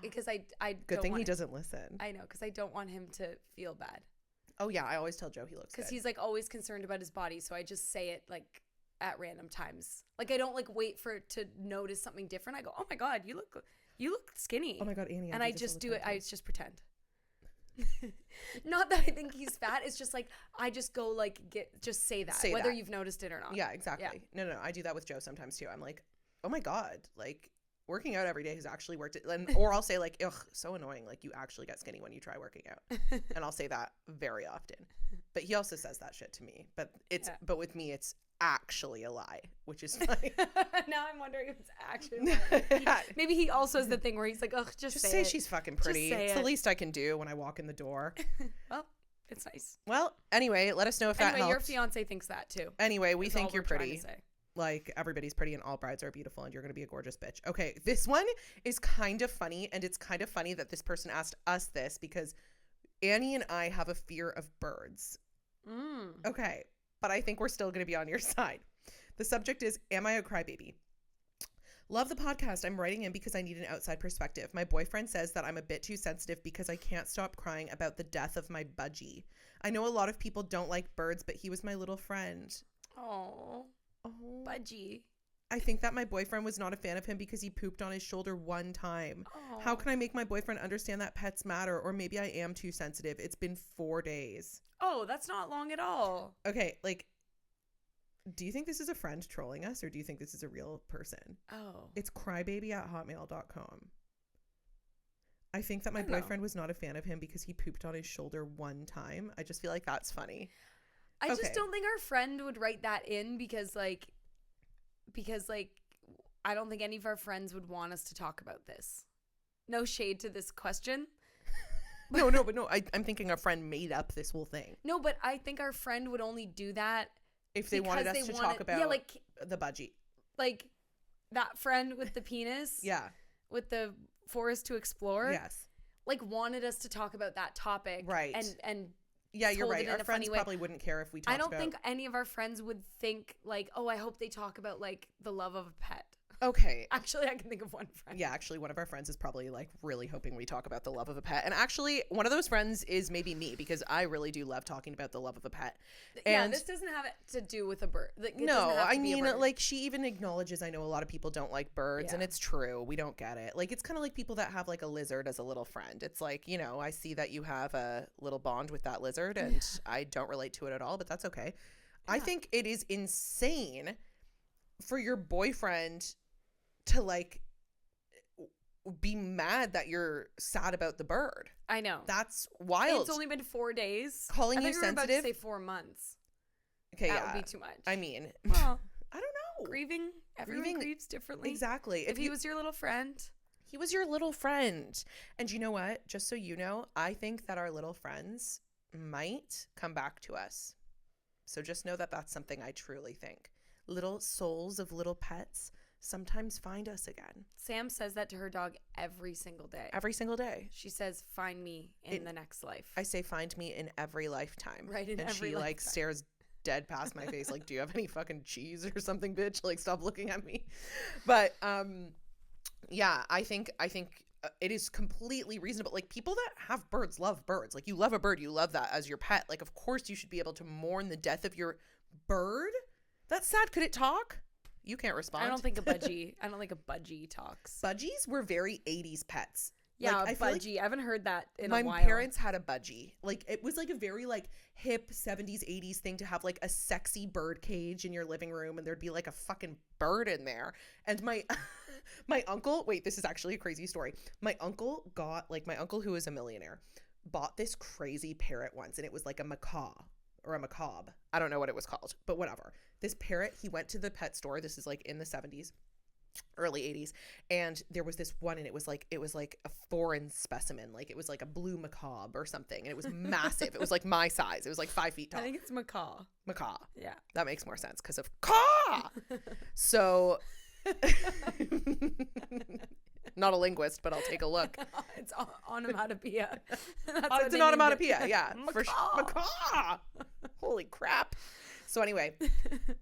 because I good thing he doesn't listen. I know, because I don't want him to feel bad. Oh yeah, I always tell Joe he looks good. Because he's like always concerned about his body, so I just say it like at random times. Like, I don't like wait for it to notice something different. I go, oh my God, you look skinny. Oh my God, Annie. And I just do it. I just pretend. Not that I think he's fat. It's just like, I just go like, just say that, whether you've noticed it or not. Yeah, exactly. Yeah. No. I do that with Joe sometimes too. I'm like, oh my God, like working out every day has actually worked. Or I'll say like, ugh, so annoying. Like, you actually get skinny when you try working out. And I'll say that very often. But he also says that shit to me. But but with me, it's actually a lie, which is funny. Now I'm wondering if it's actually a lie. Maybe he also has the thing where he's like, oh, just say it. She's fucking pretty. It's the least I can do when I walk in the door. Well, it's nice. Well, anyway, let us know if that helps. Your fiance thinks that too. Anyway, we think you're pretty. Like, everybody's pretty and all brides are beautiful and you're going to be a gorgeous bitch. Okay, this one is kind of funny, and it's kind of funny that this person asked us this because Annie and I have a fear of birds. Okay, but I think we're still going to be on your side. The subject is, am I a crybaby? Love the podcast. I'm writing in because I need an outside perspective. My boyfriend says that I'm a bit too sensitive because I can't stop crying about the death of my budgie. I know a lot of people don't like birds, but he was my little friend. Oh, budgie. I think that my boyfriend was not a fan of him because he pooped on his shoulder one time. Aww. How can I make my boyfriend understand that pets matter? Or maybe I am too sensitive. It's been 4 days. Oh, that's not long at all. Okay, like, do you think this is a friend trolling us, or do you think this is a real person? Oh. It's crybaby@hotmail.com. I think that my boyfriend was not a fan of him because he pooped on his shoulder one time. I just feel like that's funny. I just don't think our friend would write that in because I don't think any of our friends would want us to talk about this. No shade to this question. No, I'm thinking our friend made up this whole thing. No, but I think our friend would only do that if they wanted us to talk about the budgie. Like that friend with the penis. Yeah. With the forest to explore. Yes. Like wanted us to talk about that topic. Right. And yeah, you're right. Our friends probably wouldn't care if we talked about... I don't think any of our friends would think like, oh, I hope they talk about like the love of a pet. Okay. Actually, I can think of one friend. Yeah, actually, one of our friends is probably like really hoping we talk about the love of a pet. And actually, one of those friends is maybe me because I really do love talking about the love of a pet. And this doesn't have it to do with a bird. No, I mean, like she even acknowledges I know a lot of people don't like birds, and it's true. We don't get it. Like it's kind of like people that have like a lizard as a little friend. It's like, you know, I see that you have a little bond with that lizard, and I don't relate to it at all, but that's okay. Yeah. I think it is insane for your boyfriend to like be mad that you're sad about the bird. I know. That's wild. It's only been 4 days. Calling you sensitive. I think we were about to say 4 months. Okay, that would be too much. I mean, well, I don't know. Grieving. Everyone grieves differently. Exactly. If he was your little friend. He was your little friend. And you know what? Just so you know, I think that our little friends might come back to us. So just know that that's something I truly think. Little souls of little pets sometimes find us again. Sam says that to her dog every single day. Every single day. She says, find me in the next life. I say, find me in every lifetime. Right, in every lifetime. And she like stares dead past my face like, do you have any fucking cheese or something, bitch? Like, stop looking at me. But yeah, I think it is completely reasonable. Like, people that have birds love birds. Like, you love a bird, you love that as your pet. Like, of course you should be able to mourn the death of your bird. That's sad. Could it talk? You can't respond. I don't think a budgie talks. Budgies were very 80s pets. Yeah, like, a budgie. I haven't heard that in a while. My parents had a budgie. Like, it was like a very like hip 70s, 80s thing to have like a sexy bird cage in your living room, and there'd be like a fucking bird in there. And my uncle, wait, this is actually a crazy story. My uncle who is a millionaire, bought this crazy parrot once, and it was like a macaw. Or a macabre. I don't know what it was called, but whatever. This parrot, he went to the pet store. This is like in the 70s, early 80s. And there was this one, and it was like a foreign specimen. Like it was like a blue macabre or something. And it was massive. It was like my size. It was like 5 feet tall. I think it's macaw. Macaw. Yeah. That makes more sense because of caw. So not a linguist, but I'll take a look. It's onomatopoeia. It's an onomatopoeia, yeah. Macaw. Holy crap. So anyway,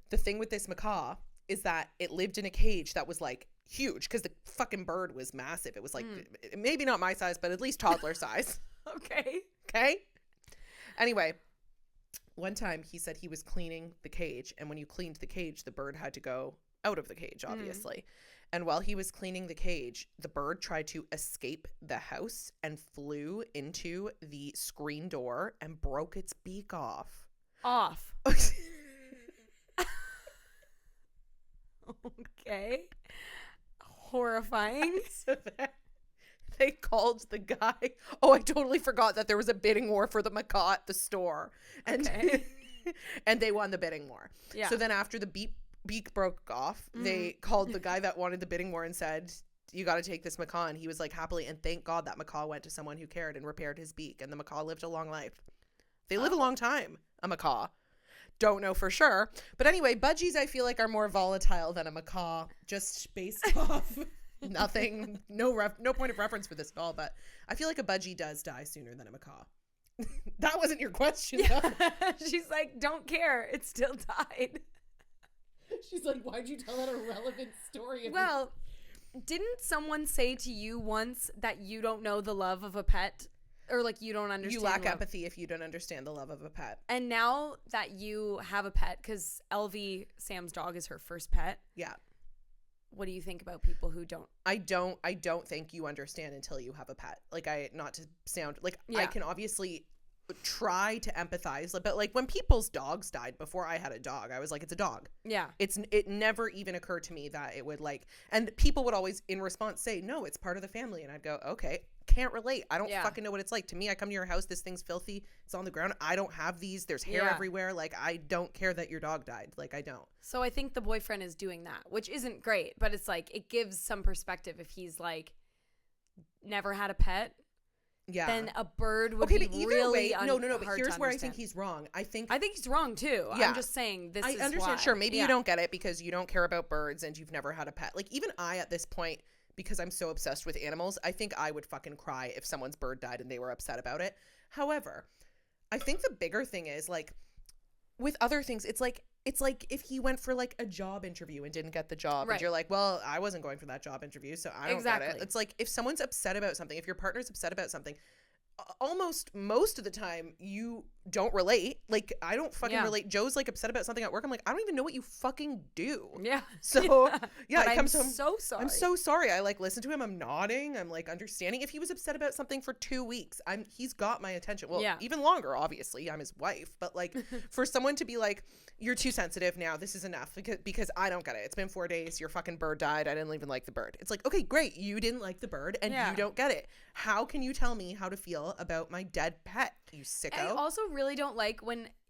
the thing with this macaw is that it lived in a cage that was like huge because the fucking bird was massive. It was like maybe not my size, but at least toddler size. Okay. Anyway, one time he said he was cleaning the cage, and when you cleaned the cage, the bird had to go out of the cage, obviously. And while he was cleaning the cage, the bird tried to escape the house and flew into the screen door and broke its beak off. Okay. Horrifying. So they called the guy. Oh, I totally forgot that there was a bidding war for the macaw at the store. And okay. And they won the bidding war. Yeah. So then after the beak broke off, they called the guy that wanted the bidding war and said, you got to take this macaw. And he was like, happily. And thank God that macaw went to someone who cared and repaired his beak. And the macaw lived a long life. They live a long time, a macaw. Don't know for sure. But anyway, budgies I feel like are more volatile than a macaw, just based off nothing, no point of reference for this at all. But I feel like a budgie does die sooner than a macaw. That wasn't your question. Yeah. She's like, don't care. It still died. She's like, why'd you tell that irrelevant story? Well, didn't someone say to you once that you don't know the love of a pet? Or like you don't understand. You lack empathy if you don't understand the love of a pet. And now that you have a pet, because LV, Sam's dog, is her first pet. Yeah. What do you think about people who don't? I don't think you understand until you have a pet. Like not to sound like I can obviously try to empathize, but like when people's dogs died before I had a dog, I was like, it's a dog. Yeah. It never even occurred to me that it would like, and people would always in response say, no, it's part of the family. And I'd go, okay, can't relate. I don't fucking know what it's like. To me, I come to your house, this thing's filthy, it's on the ground, I don't have these, there's hair everywhere. Like I don't care that your dog died. Like I don't. So I think the boyfriend is doing that, which isn't great, but it's like it gives some perspective. If he's like never had a pet, then a bird would be really no. But here's where I think he's wrong. I think he's wrong too. Yeah. I'm just saying this. I understand. Why. Sure, maybe you don't get it because you don't care about birds and you've never had a pet. Like even I at this point, because I'm so obsessed with animals, I think I would fucking cry if someone's bird died and they were upset about it. However, I think the bigger thing is like with other things, it's like if he went for like a job interview and didn't get the job, and you're like, well, I wasn't going for that job interview, so I don't get it. It's like if someone's upset about something, if your partner's upset about something, almost most of the time you don't relate. Like I don't fucking relate. Joe's like upset about something at work. I'm like, I don't even know what you fucking do. Yeah. So it comes home. So sorry. I'm so sorry. I like listen to him. I'm nodding. I'm like understanding. If he was upset about something for 2 weeks, he's got my attention. Well, even longer, obviously. I'm his wife. But like for someone to be like, you're too sensitive now. This is enough because I don't get it. It's been 4 days. Your fucking bird died. I didn't even like the bird. It's like, okay, great. You didn't like the bird and you don't get it. How can you tell me how to feel about my dead pet, you sicko? I also really don't like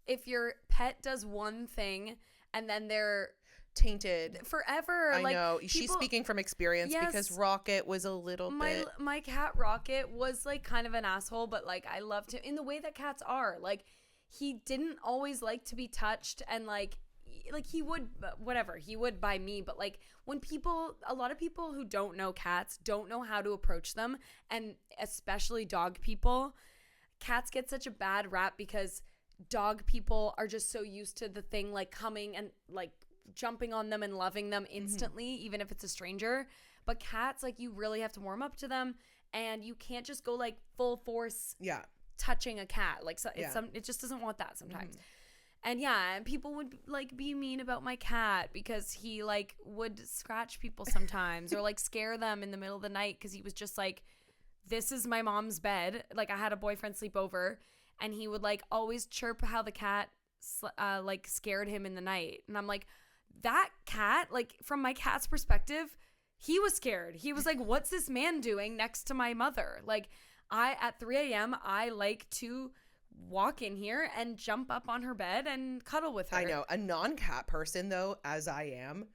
if your pet does one thing and then they're tainted forever. I know. She's speaking from experience because Rocket was a little bit. My cat Rocket was like kind of an asshole, but like I loved him in the way that cats are. Like he didn't always like to be touched and like he would whatever he would by me, but like when a lot of people who don't know cats don't know how to approach them, and especially dog people. Cats get such a bad rap because dog people are just so used to the thing like coming and like jumping on them and loving them instantly, even if it's a stranger. But cats, like you really have to warm up to them, and you can't just go like full force touching a cat. Like it just doesn't want that sometimes. And and people would like be mean about my cat because he like would scratch people sometimes or like scare them in the middle of the night because he was just like, this is my mom's bed. Like I had a boyfriend sleep over and he would like always chirp how the cat like scared him in the night. And I'm like, that cat, like from my cat's perspective, he was scared. He was like, what's this man doing next to my mother? Like at 3 a.m. I like to walk in here and jump up on her bed and cuddle with her. I know. A non-cat person though, as I am,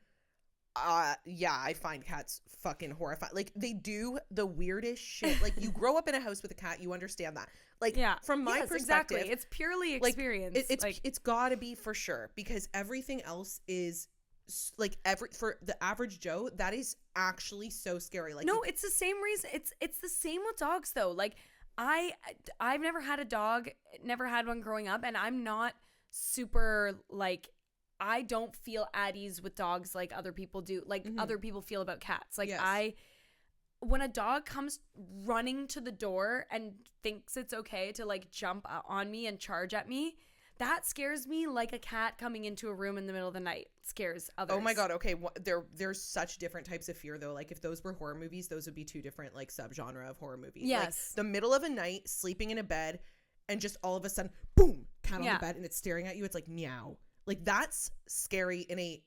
I find cats fucking horrifying. Like they do the weirdest shit. Like you grow up in a house with a cat, you understand that. Like from my perspective, exactly. It's purely experience. Like, it's gotta be for sure because everything else is like for the average Joe, that is actually so scary. Like no, it's the same reason. It's the same with dogs though. Like I've never had a dog, never had one growing up, and I'm not super like. I don't feel at ease with dogs like other people do, like other people feel about cats. Like when a dog comes running to the door and thinks it's okay to like jump on me and charge at me, that scares me like a cat coming into a room in the middle of the night scares others. Oh my God. Okay. There's such different types of fear though. Like if those were horror movies, those would be two different like subgenre of horror movies. Yes. Like, the middle of a night, sleeping in a bed and just all of a sudden, boom, cat on the bed and it's staring at you. It's like meow. Like that's scary in a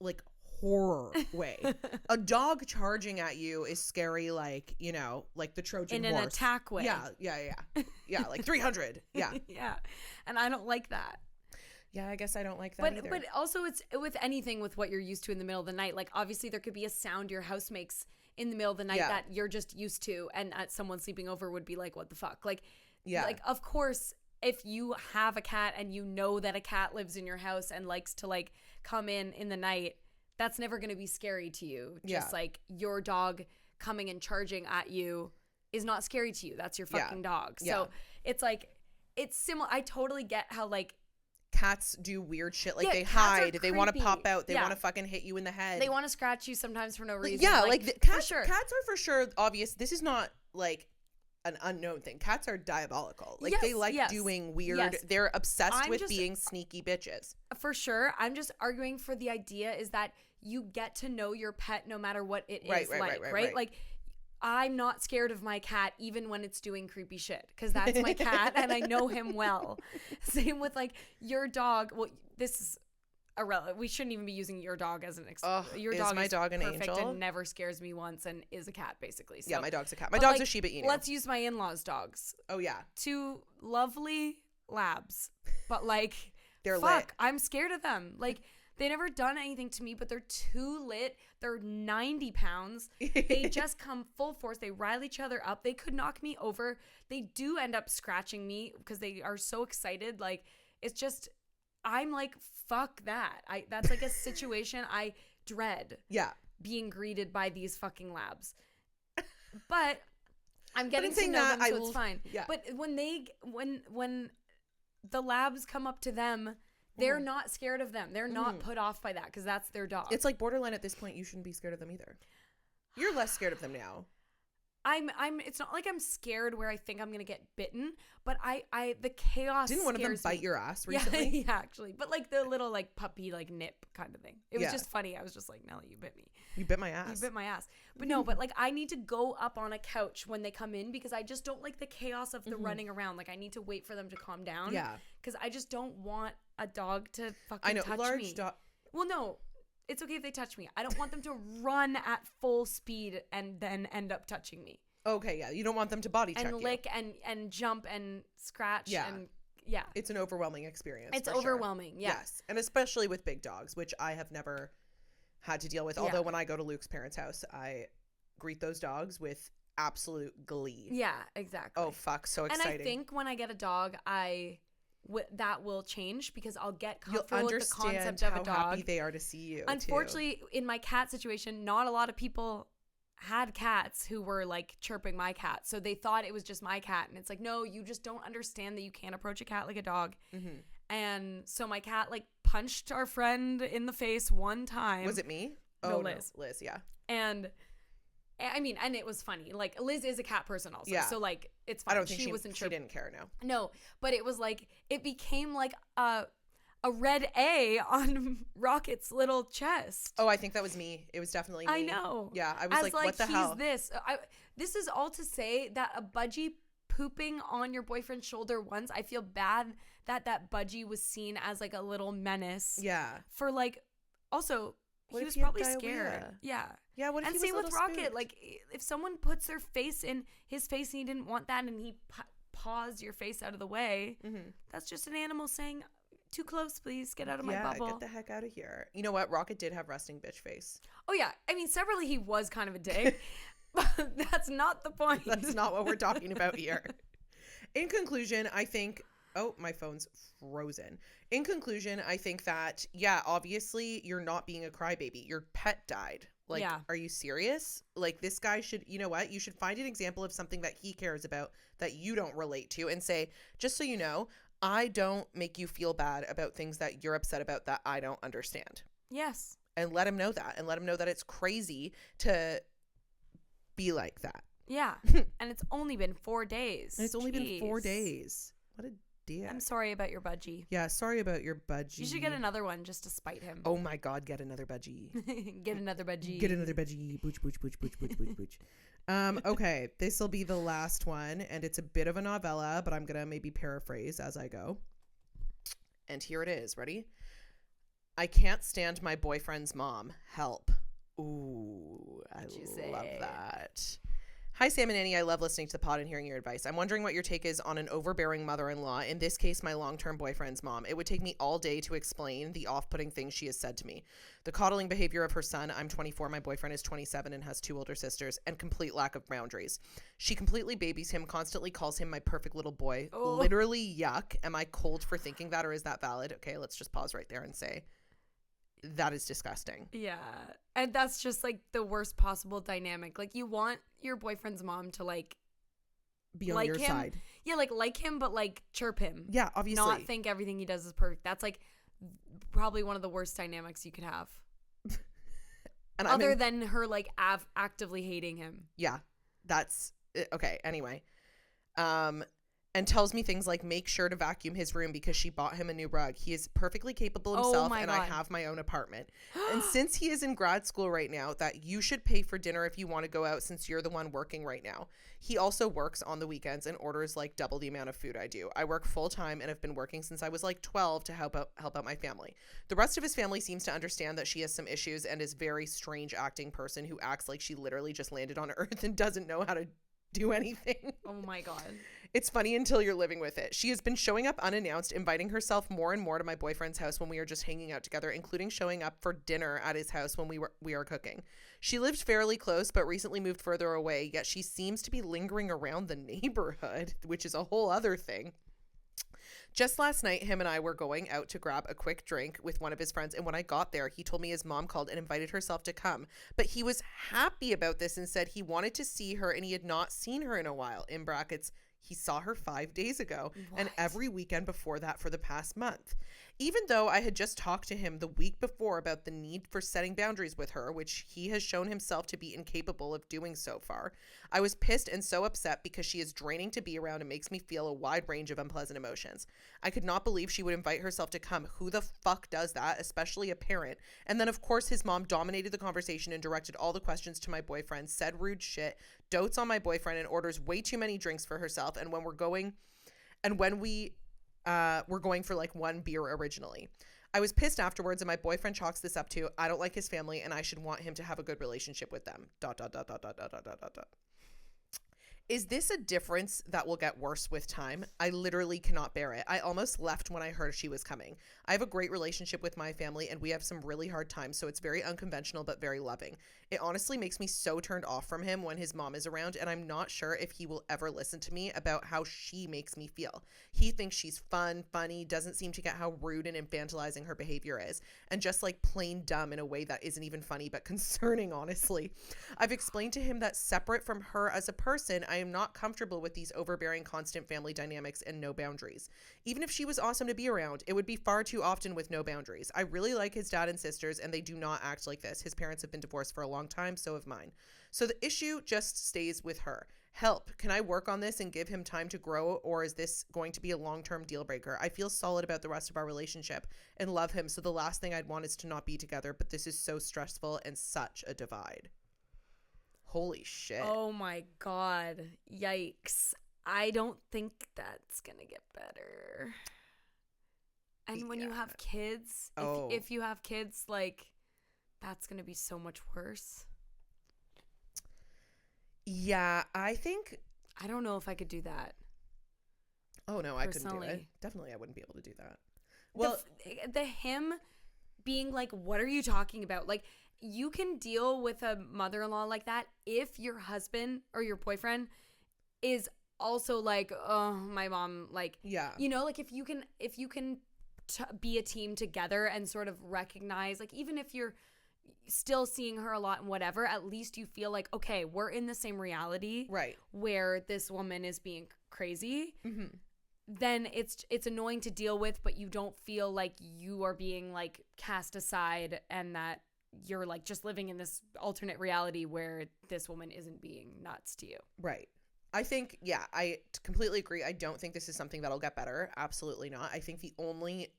like horror way. A dog charging at you is scary, like, you know, like the Trojan horse. In an attack way. Yeah, like 300. Yeah. Yeah. And I don't like that. Yeah, I guess I don't like that either. But also it's with anything with what you're used to in the middle of the night. Like, obviously there could be a sound your house makes in the middle of the night that you're just used to, and someone sleeping over would be like, what the fuck? Like, like, of course, if you have a cat and you know that a cat lives in your house and likes to like come in the night, that's never going to be scary to you. Just like your dog coming and charging at you is not scary to you. That's your fucking dog. So it's like, it's similar. I totally get how like cats do weird shit. Like they hide. They want to pop out. They want to fucking hit you in the head. They want to scratch you sometimes for no reason. Yeah, cats are for sure obvious. This is not like an unknown thing. Cats are diabolical. Like they like doing weird. They're obsessed with being sneaky bitches. For sure. I'm just arguing for the idea is that you get to know your pet no matter what it is right? Like, I'm not scared of my cat even when it's doing creepy shit because that's my cat and I know him well. Same with like your dog. Well, this is irrelevant. We shouldn't even be using your dog as an your dog is my dog an perfect angel and never scares me once and is a cat basically. So, yeah, my dog's a cat. My dog's like, a Shiba Inu. Let's use my in-laws' dogs. Oh yeah, 2 lovely labs, but like they're lit. I'm scared of them. Like. They never done anything to me, but they're too lit. They're 90 pounds. They just come full force. They rile each other up. They could knock me over. They do end up scratching me because they are so excited. Like, it's just, I'm like, fuck that. That's like a situation I dread. Yeah. Being greeted by these fucking labs. But I'm getting to know them, so it's fine. Yeah. But when the labs come up to them, they're not scared of them. They're not put off by that because that's their dog. It's like borderline at this point. You shouldn't be scared of them either. You're less scared of them now. It's not like I'm scared where I think I'm going to get bitten, but the chaos Didn't one of them bite your ass recently? Yeah, actually. But like the little like puppy like nip kind of thing. It was just funny. I was just like, Nelly, you bit me. You bit my ass. You bit my ass. But no, but like I need to go up on a couch when they come in because I just don't like the chaos of the running around. Like I need to wait for them to calm down. Yeah. Because I just don't want a dog to fucking touch me. Well, no. It's okay if they touch me. I don't want them to run at full speed and then end up touching me. Okay, yeah. You don't want them to body check you. And lick and jump and scratch. Yeah. And yeah. It's an overwhelming experience. It's overwhelming, yeah. Yes. And especially with big dogs, which I have never had to deal with. Although when I go to Luke's parents' house, I greet those dogs with absolute glee. Yeah, exactly. Oh, fuck. So exciting. And I think when I get a dog, that will change because I'll get comfortable with the concept of a dog. How happy they are to see you. Unfortunately, in my cat situation, not a lot of people had cats who were like chirping my cat, so they thought it was just my cat, and it's like, no, you just don't understand that you can't approach a cat like a dog. And so my cat like punched our friend in the face one time. Was it me? No, Liz. No. Liz, yeah. And I mean, and it was funny. Like Liz is a cat person also, so like it's fine. I don't think she wasn't she didn't care. No, but it was like it became like a red A on Rocket's little chest. Oh, I think that was me. It was definitely me. I know. Yeah, I was like, what the hell? This is all to say that a budgie pooping on your boyfriend's shoulder once, I feel bad that budgie was seen as like a little menace. Yeah. For like, also, he was probably scared. Yeah. Yeah, what if and he was same with Rocket. Spooked? Like, if someone puts their face in his face and he didn't want that and he paws your face out of the way, that's just an animal saying, too close, please. Get out of my bubble. Yeah, get the heck out of here. You know what? Rocket did have resting bitch face. Oh, yeah. I mean, separately, he was kind of a dick. But that's not the point. That's not what we're talking about here. In conclusion, I think... Oh, my phone's frozen. In conclusion, I think that, yeah, obviously, you're not being a crybaby. Your pet died. Like, are you serious? Like, this guy should... You know what? You should find an example of something that he cares about that you don't relate to and say, just so you know... I don't make you feel bad about things that you're upset about that I don't understand. Yes. And let him know that. And let him know that it's crazy to be like that. Yeah. And it's only been 4 days. And it's only been 4 days. What a dick. I'm sorry about your budgie. Yeah, sorry about your budgie. You should get another one just to spite him. Oh my God, get another budgie. Get another budgie. Get another budgie. Booch, booch, booch, booch, booch, booch, booch. Okay, this will be the last one, and it's a bit of a novella, but I'm going to maybe paraphrase as I go. And here it is. Ready? I can't stand my boyfriend's mom. Help. Ooh, I love that. Hi, Sam and Annie. I love listening to the pod and hearing your advice. I'm wondering what your take is on an overbearing mother-in-law, in this case, my long-term boyfriend's mom. It would take me all day to explain the off-putting things she has said to me. The coddling behavior of her son, I'm 24, my boyfriend is 27 and has 2 older sisters, and complete lack of boundaries. She completely babies him, constantly calls him my perfect little boy. Oh. Literally, yuck. Am I cold for thinking that, or is that valid? Okay, let's just pause right there and say that is disgusting. Yeah. And that's just like the worst possible dynamic. Like, you want your boyfriend's mom to like be on your side. Yeah, like him, but like chirp him. Yeah, obviously. Not think everything he does is perfect. That's like probably one of the worst dynamics you could have. And other than her like actively hating him. Yeah. That's okay. Anyway. And tells me things like, make sure to vacuum his room because she bought him a new rug. He is perfectly capable himself, and God. I have my own apartment. And since he is in grad school right now, that you should pay for dinner if you want to go out since you're the one working right now. He also works on the weekends and orders like double the amount of food I do. I work full time and have been working since I was like 12 to help out my family. The rest of his family seems to understand that she has some issues and is very strange acting person who acts like she literally just landed on Earth and doesn't know how to do anything. Oh my God. It's funny until you're living with it. She has been showing up unannounced, inviting herself more and more to my boyfriend's house when we are just hanging out together, including showing up for dinner at his house when we are cooking. She lived fairly close, but recently moved further away, yet she seems to be lingering around the neighborhood, which is a whole other thing. Just last night, him and I were going out to grab a quick drink with one of his friends, and when I got there, he told me his mom called and invited herself to come. But he was happy about this and said he wanted to see her and he had not seen her in a while. In brackets, he saw her 5 days ago and every weekend before that for the past month. Even though I had just talked to him the week before about the need for setting boundaries with her, which he has shown himself to be incapable of doing so far, I was pissed and so upset because she is draining to be around and makes me feel a wide range of unpleasant emotions. I could not believe she would invite herself to come. Who the fuck does that, especially a parent? And then, of course, his mom dominated the conversation and directed all the questions to my boyfriend, said rude shit, dotes on my boyfriend, and orders way too many drinks for herself. And when we were going for like 1 beer originally. I was pissed afterwards, and my boyfriend chalks this up to, I don't like his family and I should want him to have a good relationship with them. ... Is this a difference that will get worse with time? I literally cannot bear it. I almost left when I heard she was coming. I have a great relationship with my family and we have some really hard times, so it's very unconventional but very loving. It honestly makes me so turned off from him when his mom is around, and I'm not sure if he will ever listen to me about how she makes me feel. He thinks she's funny, doesn't seem to get how rude and infantilizing her behavior is, and just like plain dumb in a way that isn't even funny but concerning, honestly. I've explained to him that separate from her as a person, I am not comfortable with these overbearing constant family dynamics and no boundaries. Even if she was awesome to be around, it would be far too often with no boundaries. I really like his dad and sisters, and they do not act like this. His parents have been divorced for a long time, so have mine. So the issue just stays with her. Help. Can I work on this and give him time to grow, or is this going to be a long-term deal breaker? I feel solid about the rest of our relationship and love him, so the last thing I'd want is to not be together, but this is so stressful and such a divide. Holy shit. Oh my God. Yikes. I don't think that's gonna get better. And when you have kids, if you have kids, like, that's gonna be so much worse. Yeah, I don't know if I could do that. Oh no, I couldn't do it. Definitely I wouldn't be able to do that. Well, the him being like, what are you talking about? Like, you can deal with a mother-in-law like that if your husband or your boyfriend is also like, oh, my mom, like, yeah, you know, like if you can be a team together and sort of recognize, like, even if you're still seeing her a lot and whatever, at least you feel like, okay, we're in the same reality, right, where this woman is being crazy. Mm-hmm. Then it's annoying to deal with, but you don't feel like you are being like cast aside and that you're like just living in this alternate reality where this woman isn't being nuts to you. Right. I think, yeah, I completely agree. I don't think this is something that'll get better. Absolutely not. I think the only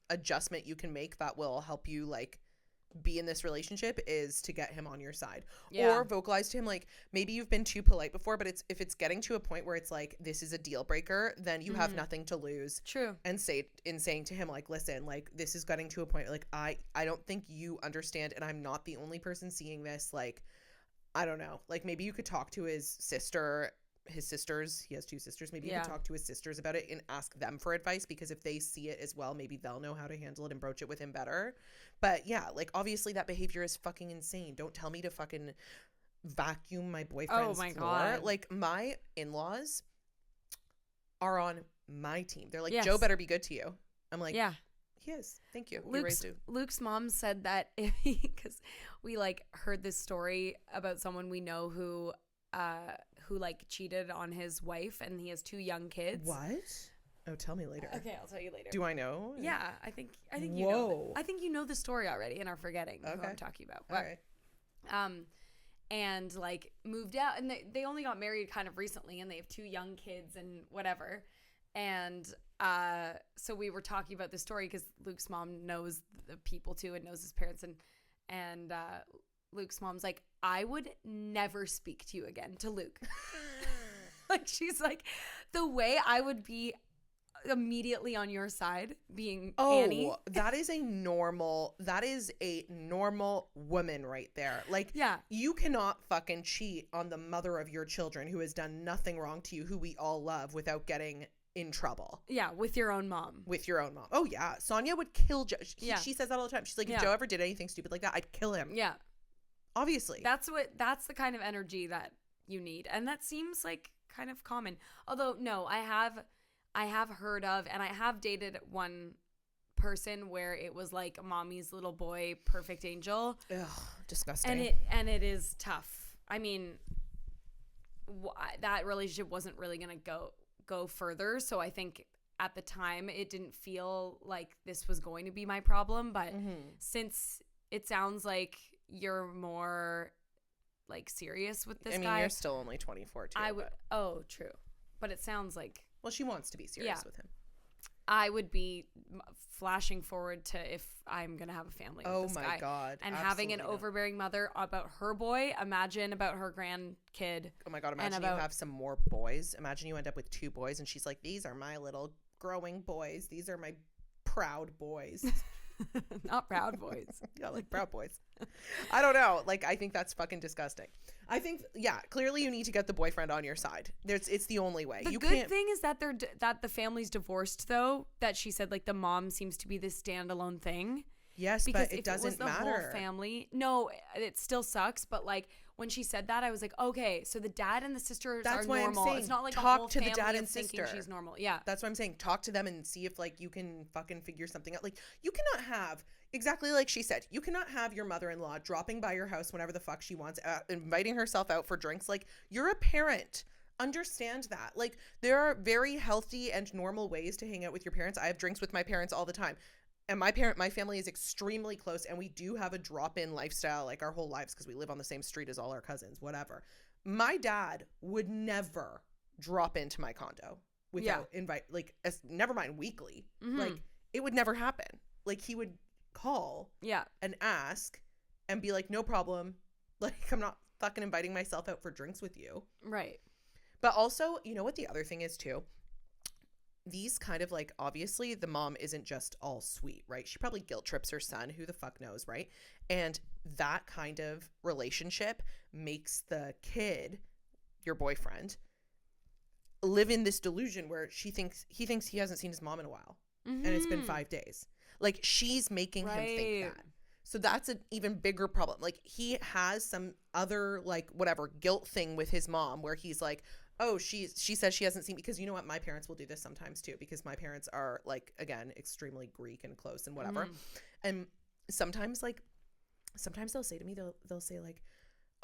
adjustment you can make that will help you like be in this relationship is to get him on your side. Or vocalize to him, like, maybe you've been too polite before, but if it's getting to a point where it's like, this is a deal breaker, then you have nothing to lose. True. And saying to him, like, listen, like, this is getting to a point, like, I don't think you understand, and I'm not the only person seeing this. Like, I don't know. Like, maybe you could talk to his sisters. He has 2 sisters. Maybe you could talk to his sisters about it and ask them for advice, because if they see it as well, maybe they'll know how to handle it and broach it with him better. But yeah, like, obviously that behavior is fucking insane. Don't tell me to fucking vacuum my boyfriend's floor. God. Like, my in-laws are on my team. They're like, Joe better be good to you. I'm like, yeah, he is. Thank you. Luke's mom said that because we like heard this story about someone we know who like cheated on his wife, and he has 2 young kids. What? Oh, tell me later. Okay, I'll tell you later. Do I know? Yeah, I think you know. I think you know the story already and are forgetting who I'm talking about. But, all right. And like moved out, and they only got married kind of recently, and they have 2 young kids and whatever. And so we were talking about this story because Luke's mom knows the people too and knows his parents, and Luke's mom's like, I would never speak to you again, to Luke. Like, she's like, the way I would be immediately on your side being Annie. that is a normal woman right there. Like, you cannot fucking cheat on the mother of your children who has done nothing wrong to you, who we all love, without getting in trouble. Yeah, with your own mom. Oh yeah, Sonia would kill Joe. She says that all the time. She's like, if Joe ever did anything stupid like that, I'd kill him. Yeah. Obviously. That's the kind of energy that you need. And that seems like kind of common. Although, no, I have heard of, and I have dated one person where it was like mommy's little boy, perfect angel. Ugh, disgusting. And it is tough. I mean, that relationship wasn't really going to go further. So I think at the time it didn't feel like this was going to be my problem. But since it sounds like you're more like serious with this guy. I mean, you're still only 24 too. Oh, true. But it sounds like, well, she wants to be serious with him. I would be flashing forward to if I'm going to have a family with this guy. Oh my God. And having an overbearing mother about her boy. Imagine about her grandkid. Oh my God. Imagine you have some more boys. Imagine you end up with 2 boys and she's like, these are my little growing boys. These are my proud boys. Not proud boys. Yeah, like proud boys. I don't know. Like, I think that's fucking disgusting. I think, clearly you need to get the boyfriend on your side. It's the only way. The good thing is that that the family's divorced, though. That she said, like, the mom seems to be this standalone thing. Yes, because but it doesn't matter. The whole family. No, it still sucks. But like when she said that, I was like, okay, so the dad and the sisters are normal. I'm saying, it's not like talk a whole to family the dad and sister. She's normal. Yeah, that's what I'm saying. Talk to them and see if like you can fucking figure something out. Like, you cannot have, exactly like she said, you cannot have your mother-in-law dropping by your house whenever the fuck she wants, inviting herself out for drinks. Like, you're a parent. Understand that. Like, there are very healthy and normal ways to hang out with your parents. I have drinks with my parents all the time. And my family is extremely close, and we do have a drop-in lifestyle like our whole lives because we live on the same street as all our cousins, whatever. My dad would never drop into my condo without invite, like, never mind weekly. Like, it would never happen. Like, he would call and ask and be like, no problem. Like, I'm not fucking inviting myself out for drinks with you. Right. But also, you know what the other thing is too? These kind of like, obviously the mom isn't just all sweet, right? She probably guilt trips her son. Who the fuck knows, right? And that kind of relationship makes the kid, your boyfriend, live in this delusion where he thinks he hasn't seen his mom in a while. And it's been 5 days. Like, she's making him think that. So that's an even bigger problem. Like, he has some other like whatever guilt thing with his mom where he's like, oh, she says she hasn't seen, because you know what? My parents will do this sometimes too, because my parents are like, again, extremely Greek and close and whatever. And sometimes they'll say to me, they'll say like,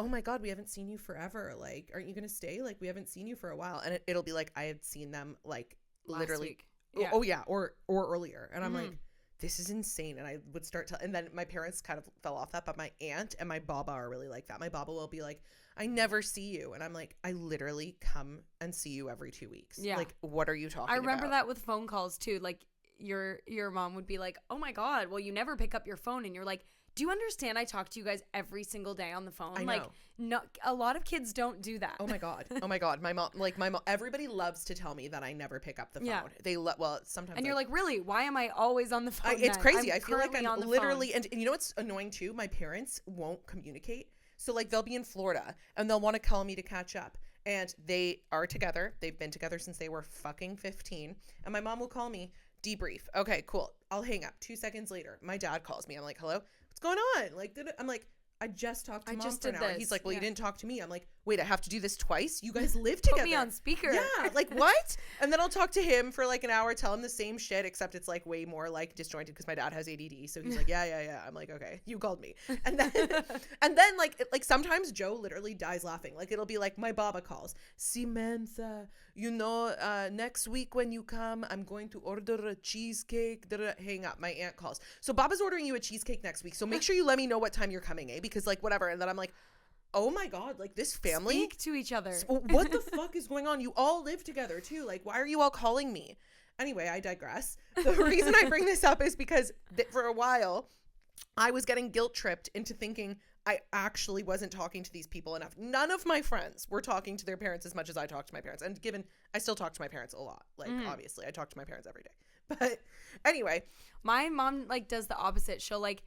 oh my God, we haven't seen you forever. Like, aren't you going to stay? Like, we haven't seen you for a while. And it'll be like, I had seen them like literally. Week. Yeah. Oh yeah. Or earlier. And I'm like, this is insane. And I would start to, and then my parents kind of fell off that, but my aunt and my baba are really like that. My baba will be like, I never see you. And I'm like, I literally come and see you every 2 weeks. Yeah. Like, what are you talking about? I remember that with phone calls too. Like, your mom would be like, oh my God, well, you never pick up your phone. And you're like, Do you understand? I talk to you guys every single day on the phone. I know. Like, no, a lot of kids don't do that. Oh my god. My mom, everybody loves to tell me that I never pick up the phone. Yeah. Well, sometimes. And you're like, really? Why am I always on the phone? It's crazy. I feel like I'm literally, and you know what's annoying too? My parents won't communicate. So like they'll be in Florida and they'll want to call me to catch up. And they are together. They've been together since they were fucking 15. And my mom will call me, debrief. Okay, cool. I'll hang up. 2 seconds later, my dad calls me. I'm like, hello? What's going on? Like, I'm like, I just talked to mom for an hour. He's like, well, you didn't talk to me. I'm like, wait, I have to do this twice? You guys live together. Put me on speaker. Yeah, like what? And then I'll talk to him for like an hour, tell him the same shit, except it's like way more like disjointed because my dad has ADD. So he's like, yeah. I'm like, okay, you called me. And then like sometimes Joe literally dies laughing. Like it'll be like my baba calls, Samantha, next week when you come, I'm going to order a cheesecake. Hang up. My aunt calls. So Baba's ordering you a cheesecake next week. So make sure you let me know what time you're coming, eh? Because like whatever. And then I'm like, oh my god, like this family speak to each other. What the fuck is going on? You all live together too. Like, why are you all calling me? Anyway, I digress. The reason I bring this up is because for a while I was getting guilt tripped into thinking I actually wasn't talking to these people enough. None of my friends were talking to their parents as much as I talked to my parents. And given I still talk to my parents a lot. Like obviously I talk to my parents every day. But anyway, my mom like does the opposite. She'll like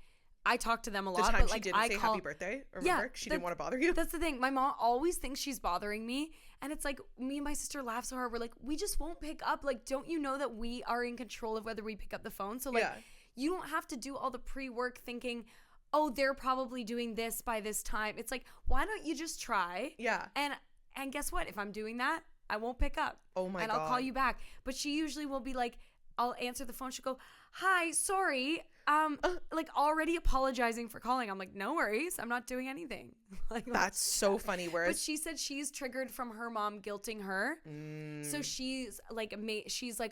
I talk to them a lot, the time but she like didn't I say call, happy birthday. Remember, she didn't want to bother you. That's the thing. My mom always thinks she's bothering me, and it's like me and my sister laugh so hard. We're like, we just won't pick up. Like, don't you know that we are in control of whether we pick up the phone? So like, you don't have to do all the pre-work thinking, oh, they're probably doing this by this time. It's like, why don't you just try? Yeah. And guess what? If I'm doing that, I won't pick up. Oh my god. And I'll call you back. But she usually will be like, I'll answer the phone. She'll go, hi, sorry. Like already apologizing for calling. I'm like, no worries. I'm not doing anything. Like that's so funny. Whereas, but she said she's triggered from her mom guilting her. So she's like,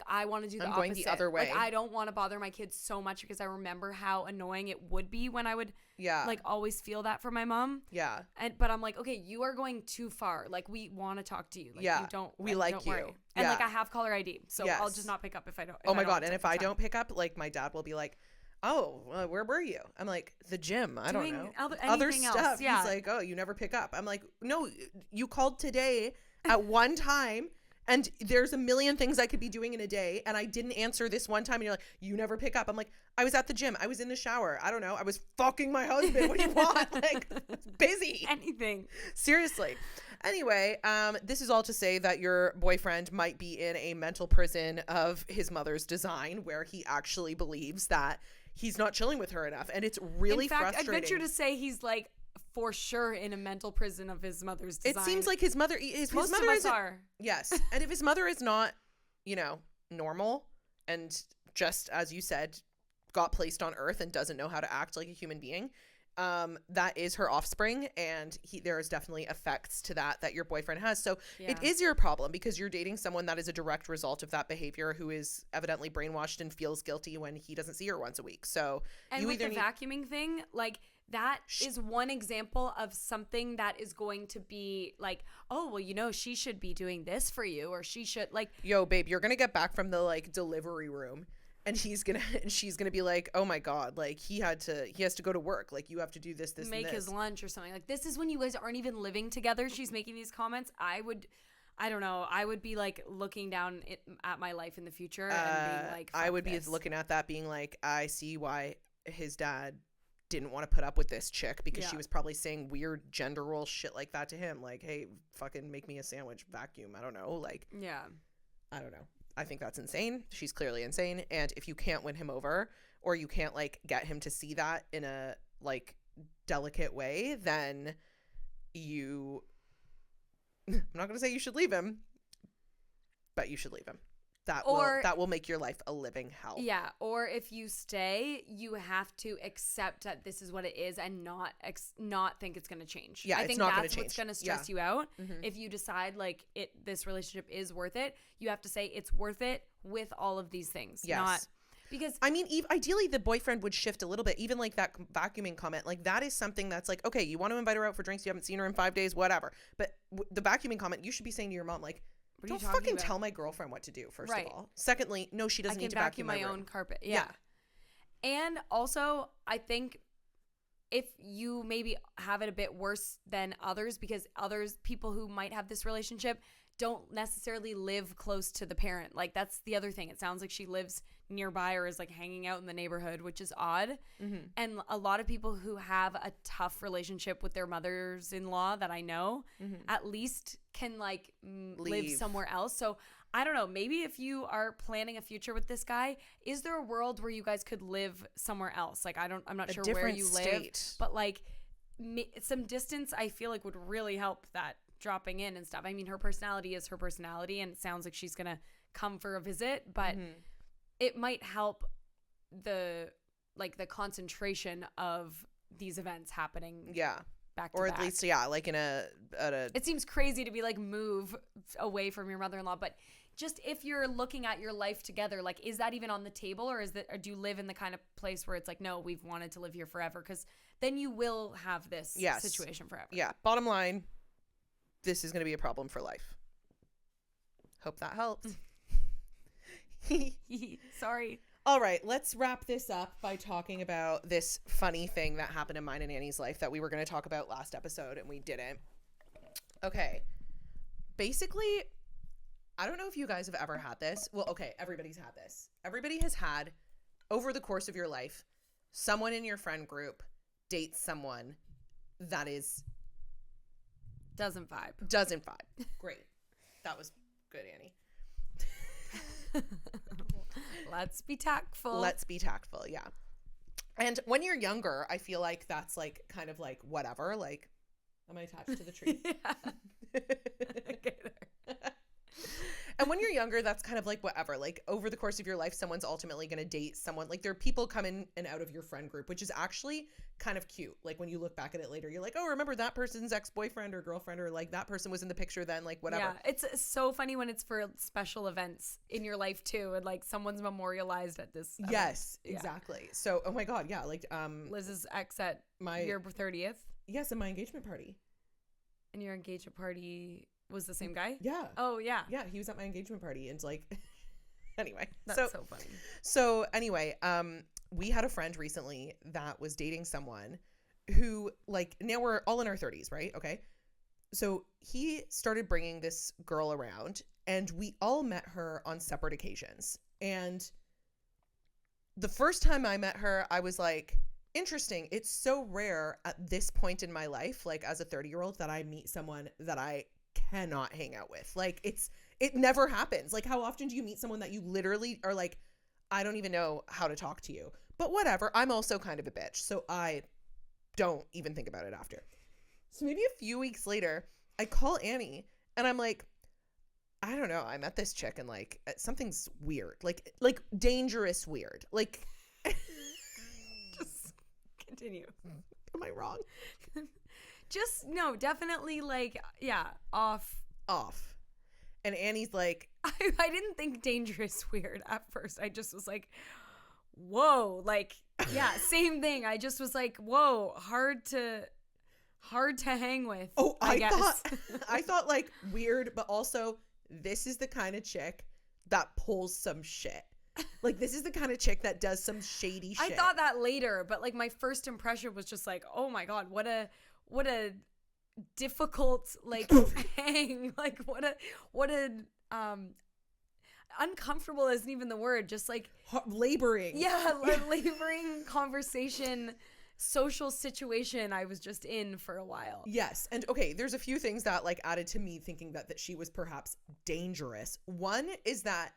I want to do the opposite. I'm going the other way. Like I don't want to bother my kids so much because I remember how annoying it would be when I would like always feel that for my mom. Yeah. But I'm like, okay, you are going too far. Like we want to talk to you. Like, you don't. We like don't you. Worry. And like I have caller ID, so I'll just not pick up if I don't. Oh my god! And if I don't pick up, like my dad will be like, oh, where were you? I'm like, the gym. I don't know. Other stuff. Else, yeah. He's like, oh, you never pick up. I'm like, no, you called today at one time and there's a million things I could be doing in a day and I didn't answer this one time and you're like, you never pick up. I'm like, I was at the gym. I was in the shower. I don't know. I was fucking my husband. What do you want? Like, busy. Anything. Seriously. Anyway, this is all to say that your boyfriend might be in a mental prison of his mother's design where he actually believes that he's not chilling with her enough. And it's really frustrating. I'd venture to say he's like for sure in a mental prison of his mother's design. It seems like his mother Most of us are. Yes. And if his mother is not, normal and just, as you said, got placed on earth and doesn't know how to act like a human being, that is her offspring, and there is definitely effects to that your boyfriend has. So it is your problem because you're dating someone that is a direct result of that behavior, who is evidently brainwashed and feels guilty when he doesn't see her once a week. So and with the vacuuming thing, like that is one example of something that is going to be like, oh well, she should be doing this for you, or she should like, yo babe, you're gonna get back from the like delivery room and she's gonna be like, oh my god, like he has to go to work, like you have to do this make and this. His lunch or something. Like this is when you guys aren't even living together. She's making these comments. I don't know, I would be like looking down at my life in the future and being like, I would be looking at that being like, I see why his dad didn't want to put up with this chick, because she was probably saying weird gender role shit like that to him, like, hey, fucking make me a sandwich, vacuum, I don't know, like, I don't know. I think that's insane. She's clearly insane. And if you can't win him over, or you can't like get him to see that in a like delicate way, then I'm not going to say you should leave him, but you should leave him. That will make your life a living hell. Yeah. Or if you stay, you have to accept that this is what it is and not think it's going to change. Yeah, I think that's what's going to stress you out. Mm-hmm. If you decide like this relationship is worth it, you have to say it's worth it with all of these things. Yes. Not because I mean, ideally the boyfriend would shift a little bit, even like that vacuuming comment, like that is something that's like, okay, you want to invite her out for drinks, you haven't seen her in 5 days, whatever. But the vacuuming comment, you should be saying to your mom, like, don't fucking tell my girlfriend what to do, first of all. Secondly, no, she doesn't need to vacuum my own carpet. Yeah. And also, I think if you maybe have it a bit worse than others, because people who might have this relationship don't necessarily live close to the parent. Like, that's the other thing. It sounds like she lives nearby or is like hanging out in the neighborhood, which is odd. Mm-hmm. And a lot of people who have a tough relationship with their mothers-in-law that I know at least can like live somewhere else. So I don't know, maybe if you are planning a future with this guy, is there a world where you guys could live somewhere else? Like, I'm not sure where you live, but like some distance I feel like would really help that dropping in and stuff. I mean, her personality is her personality, and it sounds like she's going to come for a visit, but it might help the concentration of these events happening. Yeah. Back to or back. At least, yeah, like at a. It seems crazy to be like move away from your mother-in-law, but just if you're looking at your life together, like, is that even on the table, or or do you live in the kind of place where it's like, no, we've wanted to live here forever? Because then you will have this situation forever. Yeah. Bottom line, this is going to be a problem for life. Hope that helps. Sorry. All right, let's wrap this up by talking about this funny thing that happened in mine and Annie's life that we were going to talk about last episode and we didn't. Okay. Basically, I don't know if you guys have ever had this. Well, okay, everybody's had this. Everybody has had, over the course of your life, someone in your friend group dates someone that is... Doesn't vibe. Great. That was good, Annie. Let's be tactful. Yeah. And when you're younger, I feel like that's like kind of like whatever. Like, am I attached to the tree? Yeah. Okay, there. And when you're younger, that's kind of like whatever. Like, over the course of your life, someone's ultimately going to date someone. Like, there are people come in and out of your friend group, which is actually kind of cute. Like, when you look back at it later, you're like, oh, remember that person's ex-boyfriend or girlfriend, or like that person was in the picture then, like whatever. Yeah, it's so funny when it's for special events in your life too, and like someone's memorialized at this event. Yes, exactly. Yeah. So, oh my God, yeah, like Liz's ex at your 30th. Yes, and my engagement party. And your engagement party was the same guy? Yeah. Oh, yeah. Yeah, he was at my engagement party, and like, anyway. That's so funny. So anyway, we had a friend recently that was dating someone who, like, now we're all in our 30s, right? Okay. So he started bringing this girl around, and we all met her on separate occasions. And the first time I met her, I was like, interesting. It's so rare at this point in my life, like as a 30-year-old, that I meet someone that I cannot hang out with. Like, it never happens. Like, how often do you meet someone that you literally are like, I don't even know how to talk to you? But whatever. I'm also kind of a bitch, so I don't even think about it after. So maybe a few weeks later, I call Annie and I'm like, I don't know, I met this chick and like something's weird. Like dangerous weird. Like just continue. Am I wrong? Just no, definitely like, yeah, off. And Annie's like, I didn't think dangerous weird at first. I just was like, whoa, like, yeah, same thing. I just was like, whoa, hard to hang with. Oh, I guess. I thought like weird, but also this is the kind of chick that pulls some shit. Like, this is the kind of chick that does some shady shit. I thought that later, but like my first impression was just like, oh my God, what a difficult like hang. Like what a uncomfortable isn't even the word, just like laboring. Yeah, laboring conversation, social situation I was just in for a while. Yes. And okay, there's a few things that like added to me thinking that she was perhaps dangerous. One is that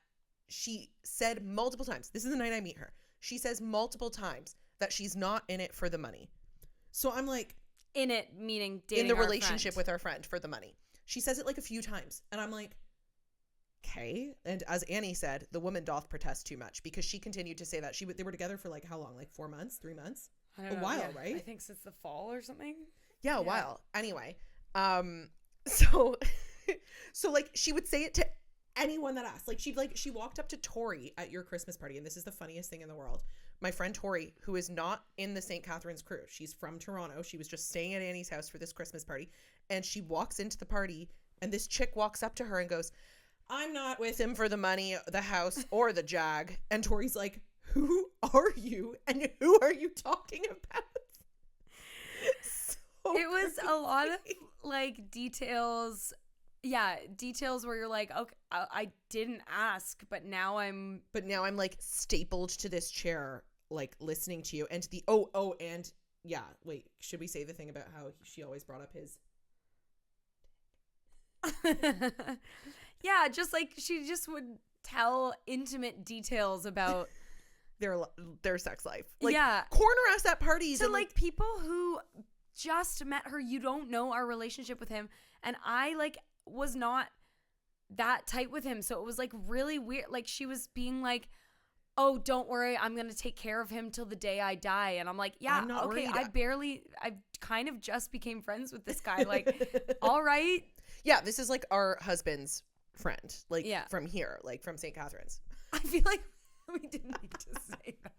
she said multiple times, this is the night I meet her, she says multiple times that she's not in it for the money. So I'm like, in it meaning dating in the relationship with our friend for the money. She says it like a few times and I'm like, okay. And as Annie said, the woman doth protest too much, because she continued to say that they were together for like how long? Like 4 months, 3 months? I don't know. While, yeah. right? I think since the fall or something. Yeah, a while. Anyway, so like she would say it to anyone that asked. Like she walked up to Tori at your Christmas party, and this is the funniest thing in the world. My friend Tori, who is not in the St. Catharines crew, she's from Toronto. She was just staying at Annie's house for this Christmas party, and she walks into the party, and this chick walks up to her and goes, I'm not with him for the money, the house, or the jag. And Tori's like, who are you? And who are you talking about? It was a lot of like details. Yeah, details where you're like, okay, I didn't ask, but now I'm like stapled to this chair, like listening to you. And and yeah, wait, should we say the thing about how she always brought up his? Yeah, just like she just would tell intimate details about their sex life. Like, yeah, corner us at parties. So and like people who just met her, you don't know our relationship with him, and I like was not that tight with him, so it was like really weird. Like she was being like, oh, don't worry, I'm gonna take care of him till the day I die. And I'm like, yeah, okay, I kind of just became friends with this guy. Like, all right. Yeah, this is like our husband's friend, like from here, like from St. Catharines. I feel like we didn't need to say that.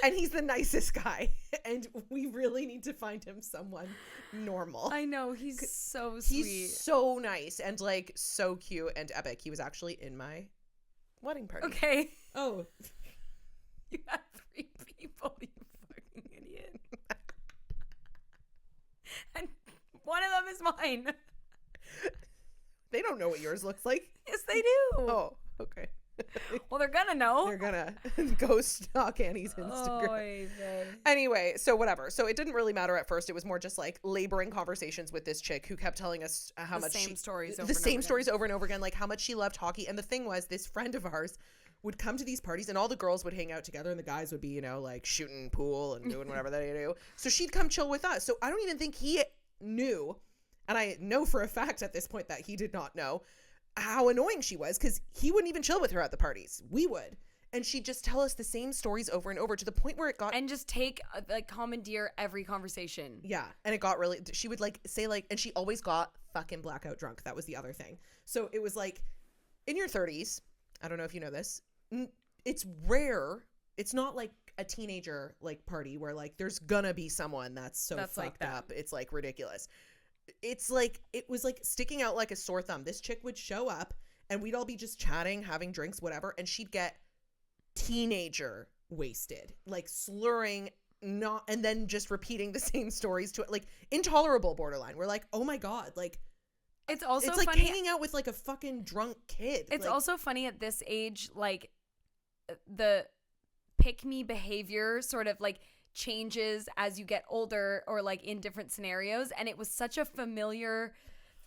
And he's the nicest guy, and we really need to find him someone normal. I know, he's so sweet. He's so nice and like so cute and epic. He was actually in my wedding party. Okay. Oh. You had 3 people, you fucking idiot. And one of them is mine. They don't know what yours looks like. Yes, they do. Oh, okay. Well, they're gonna know. They're gonna go stalk Annie's Instagram. Anyway, so whatever. So it didn't really matter at first. It was more just like laboring conversations with this chick who kept telling us how much stories over and over again, like how much she loved hockey. And the thing was, this friend of ours would come to these parties and all the girls would hang out together and the guys would be, you know, like shooting pool and doing whatever they do. So she'd come chill with us. So I don't even think he knew, and I know for a fact at this point that he did not know how annoying she was, because he wouldn't even chill with her at the parties. We would. And she'd just tell us the same stories over and over to the point where it got... And just take, like, commandeer every conversation. Yeah. And it got really... She would, like, say, like... And she always got fucking blackout drunk. That was the other thing. So it was, like, in your 30s, I don't know if you know this, it's rare. It's not, like, a teenager, like, party where, like, there's gonna be someone that's fucked like that. Up. It's, like, ridiculous. It's like, it was like sticking out like a sore thumb. This chick would show up and we'd all be just chatting, having drinks, whatever, and she'd get teenager wasted, like slurring, not, and then just repeating the same stories to it, like intolerable borderline. We're like, oh my God, like it's also it's like funny, hanging out with like a fucking drunk kid. It's like, also funny at this age, like the pick me behavior sort of like changes as you get older or like in different scenarios, and it was such a familiar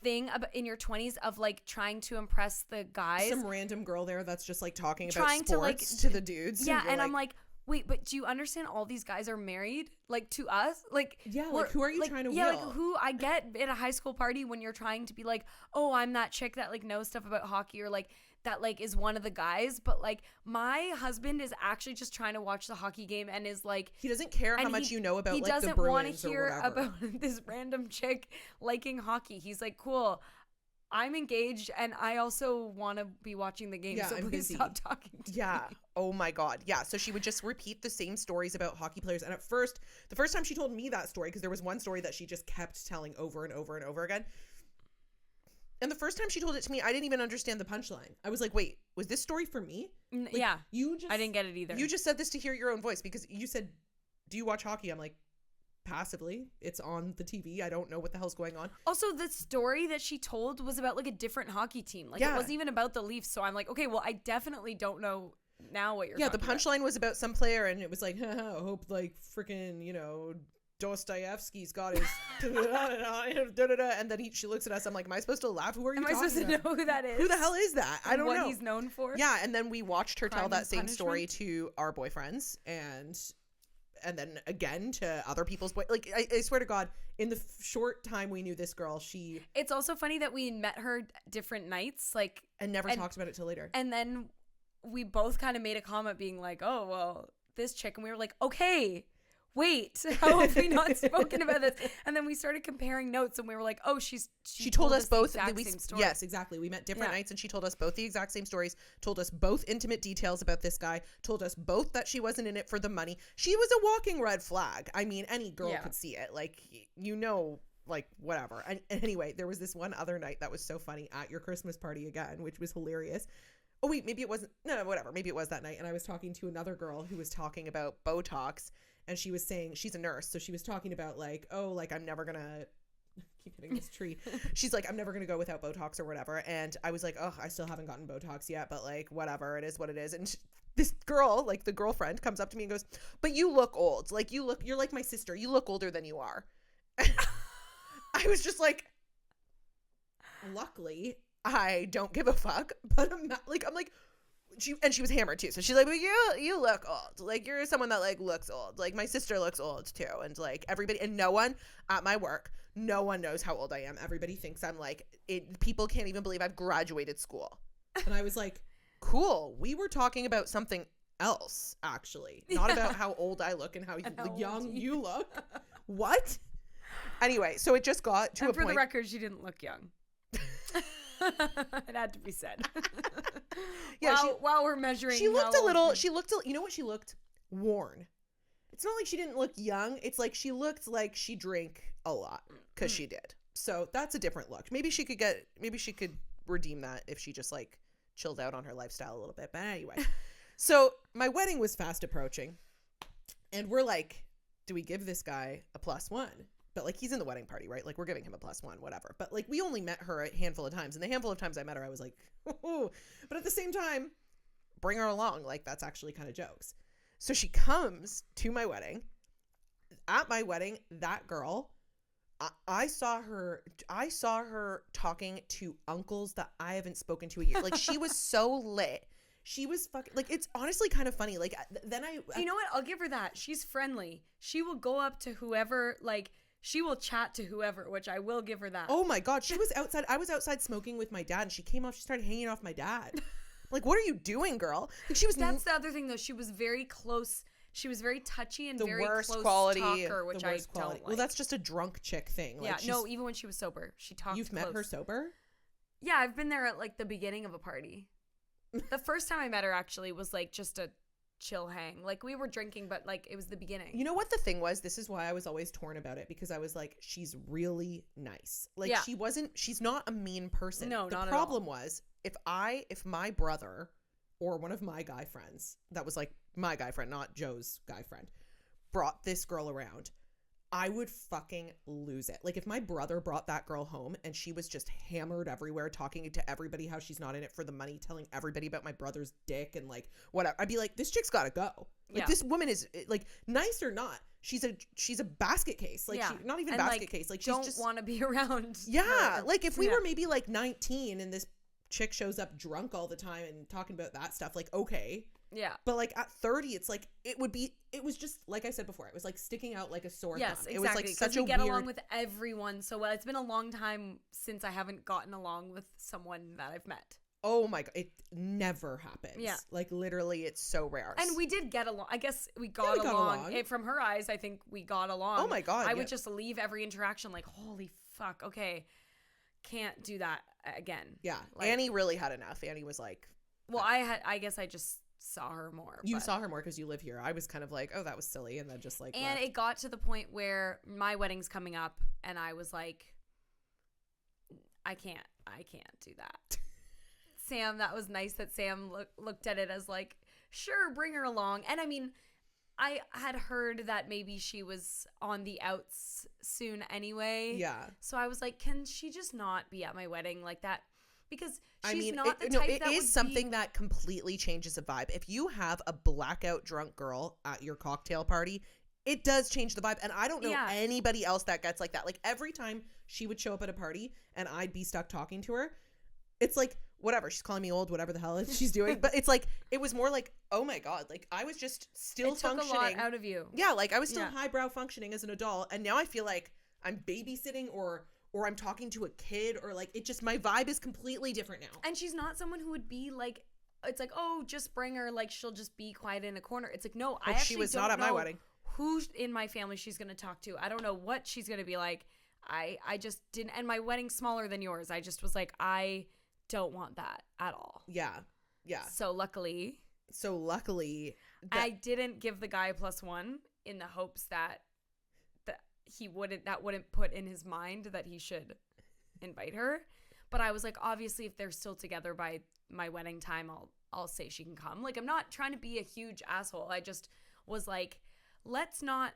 thing in your 20s of like trying to impress the guys, some random girl there that's just like talking about sports to the dudes, and like, I'm like, wait, but do you understand all these guys are married, like, to us? Like, yeah, like who are you trying to will? Like who I get at a high school party when you're trying to be like, oh, I'm that chick that like knows stuff about hockey, or like that like is one of the guys, but like my husband is actually just trying to watch the hockey game and is like, he doesn't care how much you know about, like, the Bruins. He doesn't want to hear about this random chick liking hockey. He's like, cool, I'm engaged and I also want to be watching the game, so please stop talking to me. Oh my God. Yeah. So she would just repeat the same stories about hockey players. And at first, the first time she told me that story, because there was one story that she just kept telling over and over and over again. And the first time she told it to me, I didn't even understand the punchline. I was like, wait, was this story for me? Like, yeah. I didn't get it either. You just said this to hear your own voice, because you said, do you watch hockey? I'm like, passively. It's on the TV. I don't know what the hell's going on. Also, the story that she told was about like a different hockey team. Like, it wasn't even about the Leafs. So I'm like, okay, well, I definitely don't know now what you're talking about. Yeah, the punchline was about some player, and it was like, I hope like freaking, you know, Dostoevsky's got his and then she looks at us. I'm like, am I supposed to laugh? Who are you talking about? Am I supposed to know who that is? Who the hell is that? I don't know what he's known for. Yeah, and then we watched her tell that same story to our boyfriends, and then again to other people's like, I swear to God, in the short time we knew this girl, it's also funny that we met her different nights, like, and never talked about it till later. And then we both kind of made a comment being like, oh, well, this chick, and we were like, okay, wait, how have we not spoken about this? And then we started comparing notes, and we were like, oh, she told us both the exact same story. Yes, exactly. We met different nights, and she told us both the exact same stories, told us both intimate details about this guy, told us both that she wasn't in it for the money. She was a walking red flag. I mean, any girl could see it. Like, you know, like, whatever. And anyway, there was this one other night that was so funny at your Christmas party again, which was hilarious. Oh, wait, maybe it wasn't. No, whatever. Maybe it was that night. And I was talking to another girl who was talking about Botox. and she was saying, she's a nurse, so she was talking about like, oh, like I'm never gonna keep hitting this tree. She's like, I'm never gonna go without Botox or whatever. And I was like, oh, I still haven't gotten Botox yet, but like whatever, it is what it is. And this girl, like the girlfriend, comes up to me and goes, but you look old. Like you're like my sister. You look older than you are. I was just like, luckily I don't give a fuck, but I'm like, she was hammered too, so she's like, but you look old, like you're someone that like looks old, like my sister looks old too. And like everybody, and no one at my work, no one knows how old I am. Everybody thinks I'm like, people can't even believe I've graduated school. And I was like, cool, we were talking about something else actually, not about how old I look and how young you look. What? Anyway, so it just got to a point. For the record, she didn't look young. It had to be said. Yeah, while we're measuring, she looked a little. You know what? She looked worn. It's not like she didn't look young. It's like she looked like she drank a lot, because she did. So that's a different look. Maybe she could redeem that if she just like chilled out on her lifestyle a little bit. But anyway, so my wedding was fast approaching, and we're like, do we give this guy a +1? But like, he's in the wedding party, right? Like, we're giving him a +1, whatever. But like, we only met her a handful of times, and the handful of times I met her, I was like, oh. But at the same time, bring her along. Like, that's actually kind of jokes. So she comes to my wedding. At my wedding, that girl, I saw her talking to uncles that I haven't spoken to in a year. Like, she was so lit. She was fucking, like, it's honestly kind of funny. Like, then you know what? I'll give her that. She's friendly. She will go up to whoever, like, she will chat to whoever, which I will give her that. Oh my God. She was outside. I was outside smoking with my dad, and she came off. She started hanging off my dad. Like, what are you doing, girl? Like, she was. That's the other thing, though. She was very close. She was very touchy and very worst close quality, talker, which I don't like. Well, that's just a drunk chick thing. Like, yeah, no, even when she was sober, she talked. You've met her sober? Yeah, I've been there at like the beginning of a party. The first time I met her actually was like just a chill hang. Like, we were drinking, but like it was the beginning. You know what the thing was? This is why I was always torn about it, because I was like, she's really nice. Like, yeah. She's not a mean person. No, not at all. The problem was, if my brother or one of my guy friends, that was like my guy friend, not Joe's guy friend, brought this girl around, I would fucking lose it. Like, if my brother brought that girl home and she was just hammered everywhere, talking to everybody how she's not in it for the money, telling everybody about my brother's dick and like whatever, I'd be like, this chick's gotta go. Like, this woman is like, nice or not, she's a basket case. Like, not even basket case. Like, she's just want to be around. Yeah. Like, if we were maybe like 19 and this chick shows up drunk all the time and talking about that stuff, like, okay. Yeah. But like at 30, it's like, it was just, like I said before, it was like sticking out like a sore thumb. Yes, exactly. It was like such we get along with everyone so well. It's been a long time since I haven't gotten along with someone that I've met. Oh my God. It never happens. Yeah. Like, literally, it's so rare. And we did get along. I guess we got along. From her eyes, I think we got along. Oh my God. I would just leave every interaction like, holy fuck. Okay. Can't do that again. Yeah. Like, Annie really had enough. Annie was like, well, I guess I just saw her more. You saw her more because you live here. I was kind of like, oh, that was silly, and then just like, and it got to the point where my wedding's coming up, and I was like, I can't do that. Sam, that was nice that Sam looked at it as like, sure, bring her along. And I mean, I had heard that maybe she was on the outs soon anyway. Yeah. So I was like, can she just not be at my wedding like that? Because she's not the type that is something that completely changes the vibe. If you have a blackout drunk girl at your cocktail party, it does change the vibe. And I don't know anybody else that gets like that. Like, every time she would show up at a party and I'd be stuck talking to her, it's like, whatever, she's calling me old, whatever the hell she's doing. But it's like, it was more like, oh my God, like, I was just still functioning. Took a lot out of you. Yeah, like, I was still highbrow functioning as an adult, and now I feel like I'm babysitting or I'm talking to a kid, or like, it just, my vibe is completely different now. And she's not someone who would be like, it's like, oh, just bring her, like, she'll just be quiet in a corner. It's like, no, I actually she was not at my wedding. Who in my family she's going to talk to. I don't know what she's going to be like. I just didn't, and my wedding's smaller than yours. I just was like, I don't want that at all. Yeah. Yeah. So luckily I didn't give the guy a +1 in the hopes that that wouldn't put in his mind that he should invite her. But I was like, obviously, if they're still together by my wedding time, I'll say she can come. Like, I'm not trying to be a huge asshole. I just was like, let's not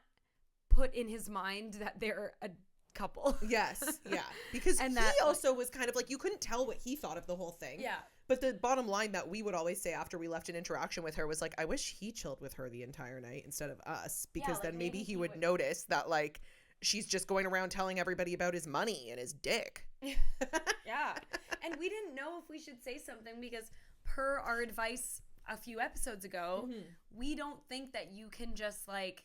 put in his mind that they're a couple. Yes. Yeah. Because and he also was kind of like, you couldn't tell what he thought of the whole thing. Yeah. But the bottom line that we would always say after we left an interaction with her was like, I wish he chilled with her the entire night instead of us, because then maybe he would notice that like she's just going around telling everybody about his money and his dick. Yeah. And we didn't know if we should say something because per our advice a few episodes ago, we don't think that you can just like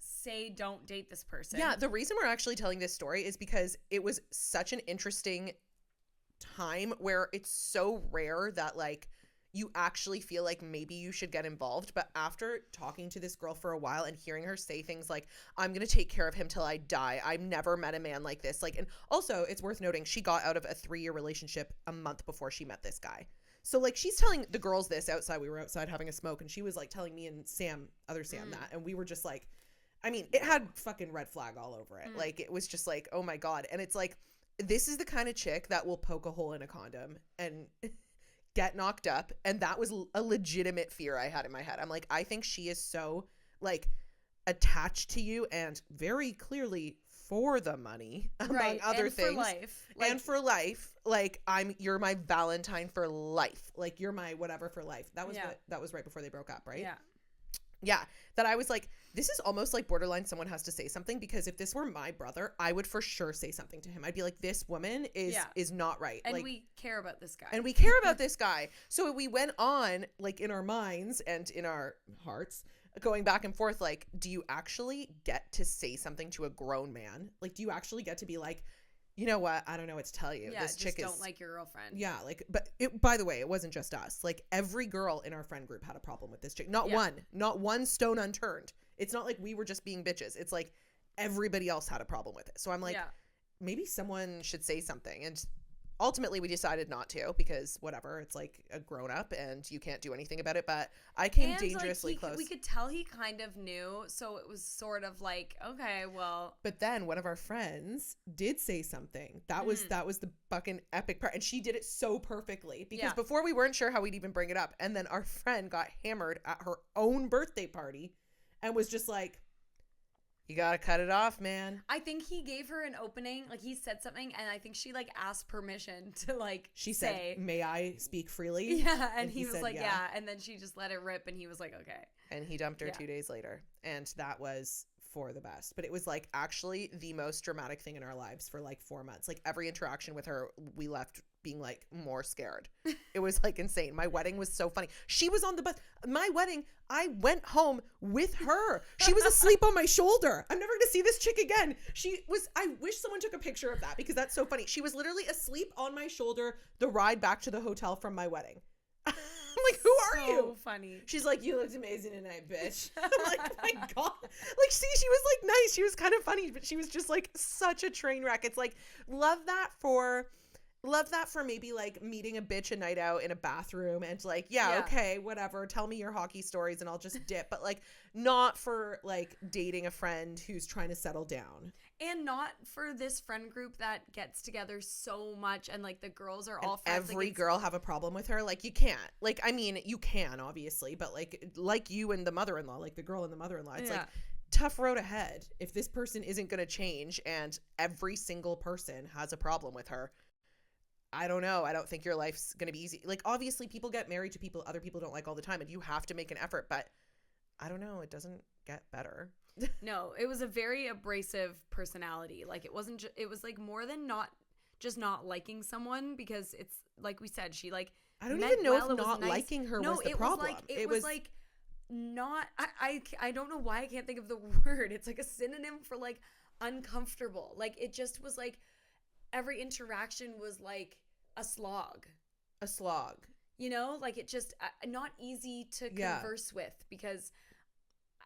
say don't date this person. Yeah, the reason we're actually telling this story is because it was such an interesting time where it's so rare that like you actually feel like maybe you should get involved. But after talking to this girl for a while and hearing her say things like, I'm gonna take care of him till I die, I've never met a man like this, like, and also it's worth noting she got out of a 3-year relationship a month before she met this guy. So like she's telling the girls this outside. We were outside having a smoke and she was like telling me and other Sam that, and we were just like, I mean, it had fucking red flag all over it. Like it was just like, oh my God. And it's like, this is the kind of chick that will poke a hole in a condom and get knocked up. And that was a legitimate fear I had in my head. I'm like, I think she is so like attached to you and very clearly for the money, among other things. For life. And for life. Like you're my Valentine for life. Like you're my whatever for life. That was right before they broke up, right? Yeah. Yeah, that I was like, this is almost like borderline someone has to say something, because if this were my brother, I would for sure say something to him. I'd be like, this woman is not right. And like, we care about this guy. And we care about this guy. So we went on, like in our minds and in our hearts, going back and forth, like, do you actually get to say something to a grown man? Like, do you actually get to be like, you know what? I don't know what to tell you. Yeah, this chick don't like your girlfriend. Yeah, like, but by the way, it wasn't just us. Like, every girl in our friend group had a problem with this chick. Not one stone unturned. It's not like we were just being bitches. It's like everybody else had a problem with it. So I'm like, maybe someone should say something. And ultimately we decided not to, because whatever, it's like a grown up and you can't do anything about it. But I came dangerously close. We could tell he kind of knew, so it was sort of like, okay, well. But then one of our friends did say something. That was the fucking epic part, and she did it so perfectly, because before we weren't sure how we'd even bring it up, and then our friend got hammered at her own birthday party and was just like, you gotta cut it off, man. I think he gave her an opening, like he said something, and I think she like asked permission to like she said, may I speak freely? Yeah, and he was said, like, yeah, and then she just let it rip, and he was like, okay. And he dumped her 2 days later, and that was for the best. But it was like actually the most dramatic thing in our lives for like 4 months. Like every interaction with her, we left being like more scared. It was like insane. My wedding was so funny. She was on the bus. My wedding, I went home with her. She was asleep on my shoulder. I'm never going to see this chick again. I wish someone took a picture of that, because that's so funny. She was literally asleep on my shoulder the ride back to the hotel from my wedding. I'm like, who are you? So funny. She's like, you looked amazing tonight, bitch. I'm like, oh my God. Like, see, she was like nice. She was kind of funny, but she was just like such a train wreck. It's like, love that for maybe like meeting a bitch a night out in a bathroom and like, okay, whatever. Tell me your hockey stories and I'll just dip. But like, not for like dating a friend who's trying to settle down. And not for this friend group that gets together so much and like the girls are all friends. Every girl have a problem with her. Like, you can't. Like, I mean, you can obviously, but like you and the mother-in-law, like the girl and the mother-in-law, it's like tough road ahead. If this person isn't going to change and every single person has a problem with her, I don't know. I don't think your life's going to be easy. Like, obviously people get married to people other people don't like all the time, and you have to make an effort, but I don't know. It doesn't get better. No, it was a very abrasive personality. Like, it wasn't it was like more than not liking someone, because it's like we said, she like, I don't even know if not liking her was the problem. It was like not, I don't know why I can't think of the word. It's like a synonym for like uncomfortable. Like, it just was like every interaction was like a slog. You know, like it just not easy to converse with, because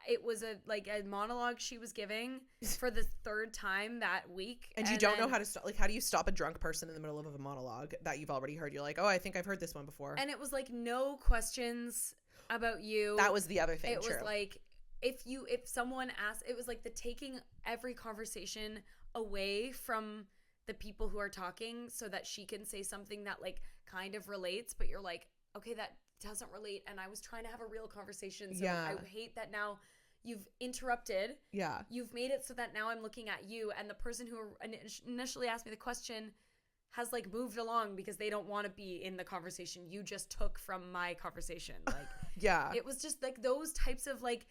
it was a monologue she was giving for the third time that week. And you don't know how to stop. Like, how do you stop a drunk person in the middle of a monologue that you've already heard? You're like, oh, I think I've heard this one before. And it was like no questions about you. That was the other thing. It was like, if someone asked, it was like the taking every conversation away from the people who are talking so that she can say something that like kind of relates, but you're like, okay, that doesn't relate, and I was trying to have a real conversation, so I hate that now you've interrupted. Yeah. You've made it so that now I'm looking at you, and the person who initially asked me the question has like moved along because they don't want to be in the conversation you just took from my conversation. Like, yeah, it was just like those types of like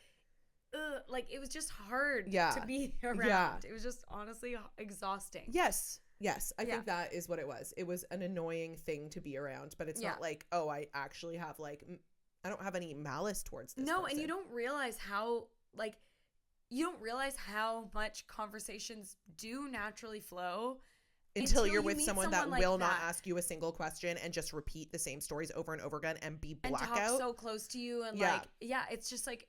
it was just hard to be around. Yeah. It was just honestly exhausting. Yes. I think that is what it was. It was an annoying thing to be around, but it's not like, oh, I actually have like, I don't have any malice towards this person. And you don't realize how much conversations do naturally flow until you're with someone that like will not ask you a single question and just repeat the same stories over and over again and be blackout. And talk so close to you and it's just like,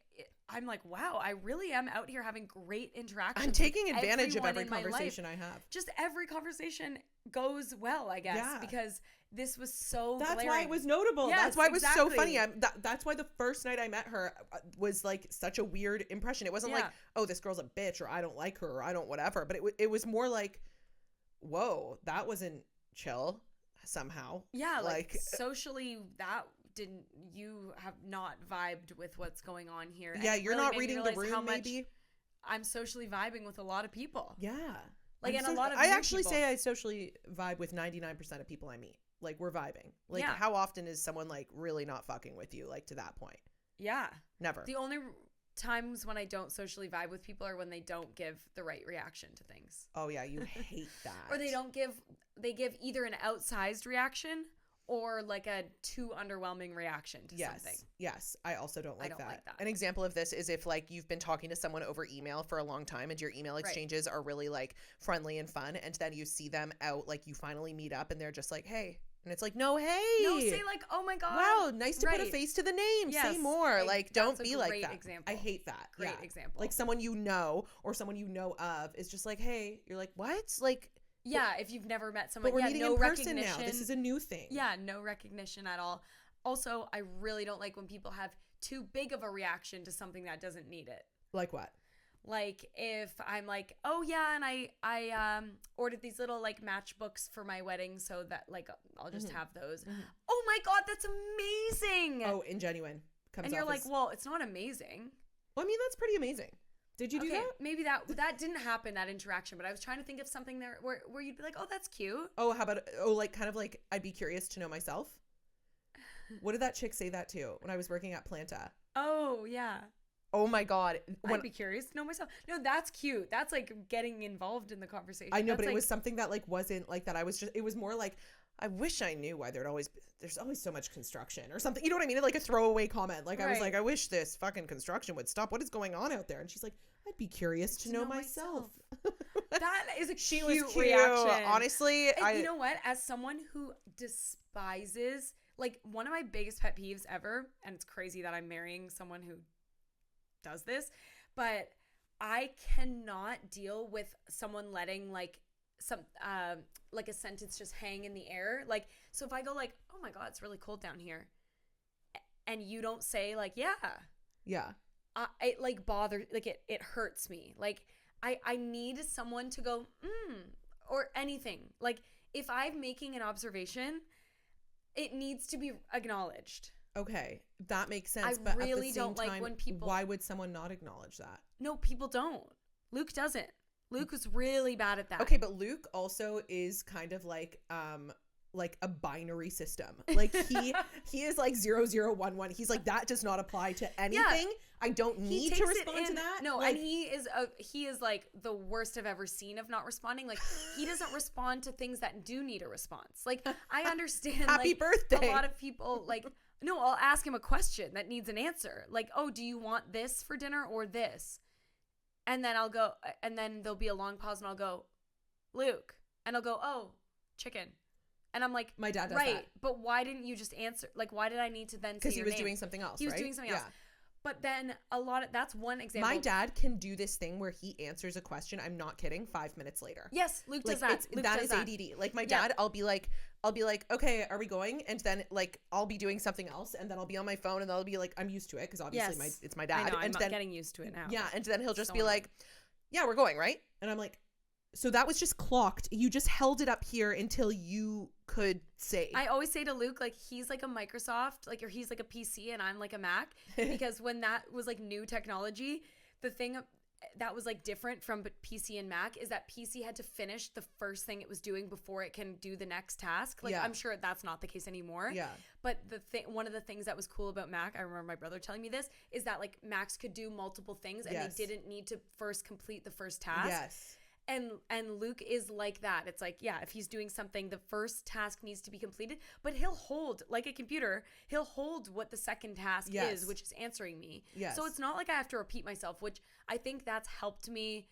I'm like, wow, I really am out here having great interactions. I'm taking advantage of every conversation I have. Just every conversation goes well, I guess, because this was so That's glaring. why it was notable. Yes, that's why it was so funny. That's why the first night I met her was like such a weird impression. It wasn't like, oh, this girl's a bitch or I don't like her or I don't whatever. But it was more like, whoa, that wasn't chill somehow. Yeah, like socially you have not vibed with what's going on here. Yeah, you're really not reading the room maybe. I'm socially vibing with a lot of people. Yeah. Like, and a lot of I actually say I socially vibe with 99% of people I meet. Like, we're vibing. Like, how often is someone like really not fucking with you, like to that point? Yeah. Never. The only times when I don't socially vibe with people are when they don't give the right reaction to things. Oh yeah, you hate that. Or they give either an outsized reaction or like a too underwhelming reaction to something. Yes, I also don't like that. An example of this is if like you've been talking to someone over email for a long time and your email exchanges are really like friendly and fun, and then you see them out, like you finally meet up and they're just like, hey. And it's like, no, hey. No, say like, oh my God. Wow, nice to put a face to the name. Yes, say more. Like, don't be like that. Example. I hate that. Great example. Like someone you know or someone you know of is just like, hey. You're like, what? Like. Yeah, if you've never met someone. But we're meeting in person now. This is a new thing. Yeah, no recognition at all. Also, I really don't like when people have too big of a reaction to something that doesn't need it. Like what? Like if I'm like, oh yeah, and I ordered these little like matchbooks for my wedding, so that like I'll just have those. Mm-hmm. Oh my God, that's amazing. Oh, ingenuine. And you're like, well, it's not amazing. Well, I mean, that's pretty amazing. Did you do that? Maybe that didn't happen, that interaction, but I was trying to think of something there where you'd be like, oh, that's cute. Oh, how about, like kind of like I'd be curious to know myself. What did that chick say that to when I was working at Planta? Oh, yeah. Oh my God. I'd be curious to know myself. No, that's cute. That's like getting involved in the conversation. I know, that's but like, it was something that like wasn't like that. It was more like, I wish I knew why there's always so much construction or something. You know what I mean? Like a throwaway comment. Like I was like, I wish this fucking construction would stop. What is going on out there? And she's like, I'd be curious to know myself. That is a cute cute reaction. Honestly, you know what? As someone who despises, like one of my biggest pet peeves ever, and it's crazy that I'm marrying someone who does this, but I cannot deal with someone letting like some like a sentence just hang in the air. Like, so if I go like, oh my God, it's really cold down here, and you don't say like, yeah, it like bothers, like it hurts me. Like I need someone to go or anything. Like if I'm making an observation, it needs to be acknowledged. Okay, that makes sense. I really don't like when people. Why would someone not acknowledge that? No, people don't. Luke doesn't. Luke was really bad at that. Okay, but Luke also is kind of like a binary system. Like he is like 0011. He's like, that does not apply to anything. Yeah. I don't need to respond to that. No, like, and he is like the worst I've ever seen of not responding. Like he doesn't respond to things that do need a response. Like I understand. Happy like, birthday. A lot of people like. No, I'll ask him a question that needs an answer. Like, oh, do you want this for dinner or this? And then I'll go, and then there'll be a long pause, and I'll go, Luke. And I'll go, oh, chicken. And I'm like, my dad does that. But why didn't you just answer? Like, why did I need to then say your name? Because he was doing something else, He was doing something else. But then that's one example. My dad can do this thing where he answers a question, I'm not kidding, 5 minutes later. Yes, Luke does that. That is ADD. Like my dad, I'll be like, okay, are we going? And then like I'll be doing something else, and then I'll be on my phone, and I'll be like, I'm used to it because obviously it's my dad. I know, and I'm getting used to it now. Yeah, and then he'll just be like, yeah, we're going, right? And I'm like, so that was just clocked. You just held it up here until you could say. I always say to Luke, like, he's like a Microsoft, like, or he's like a PC and I'm like a Mac. Because when that was like new technology, the thing that was like different from PC and Mac is that PC had to finish the first thing it was doing before it can do the next task. Like I'm sure that's not the case anymore. Yeah. But one of the things that was cool about Mac, I remember my brother telling me this, is that like Macs could do multiple things and they didn't need to first complete the first task. Yes. And Luke is like that. It's like, yeah, if he's doing something, the first task needs to be completed, but he'll hold, like a computer, he'll hold what the second task is, which is answering me. Yes. So it's not like I have to repeat myself, which I think that's helped me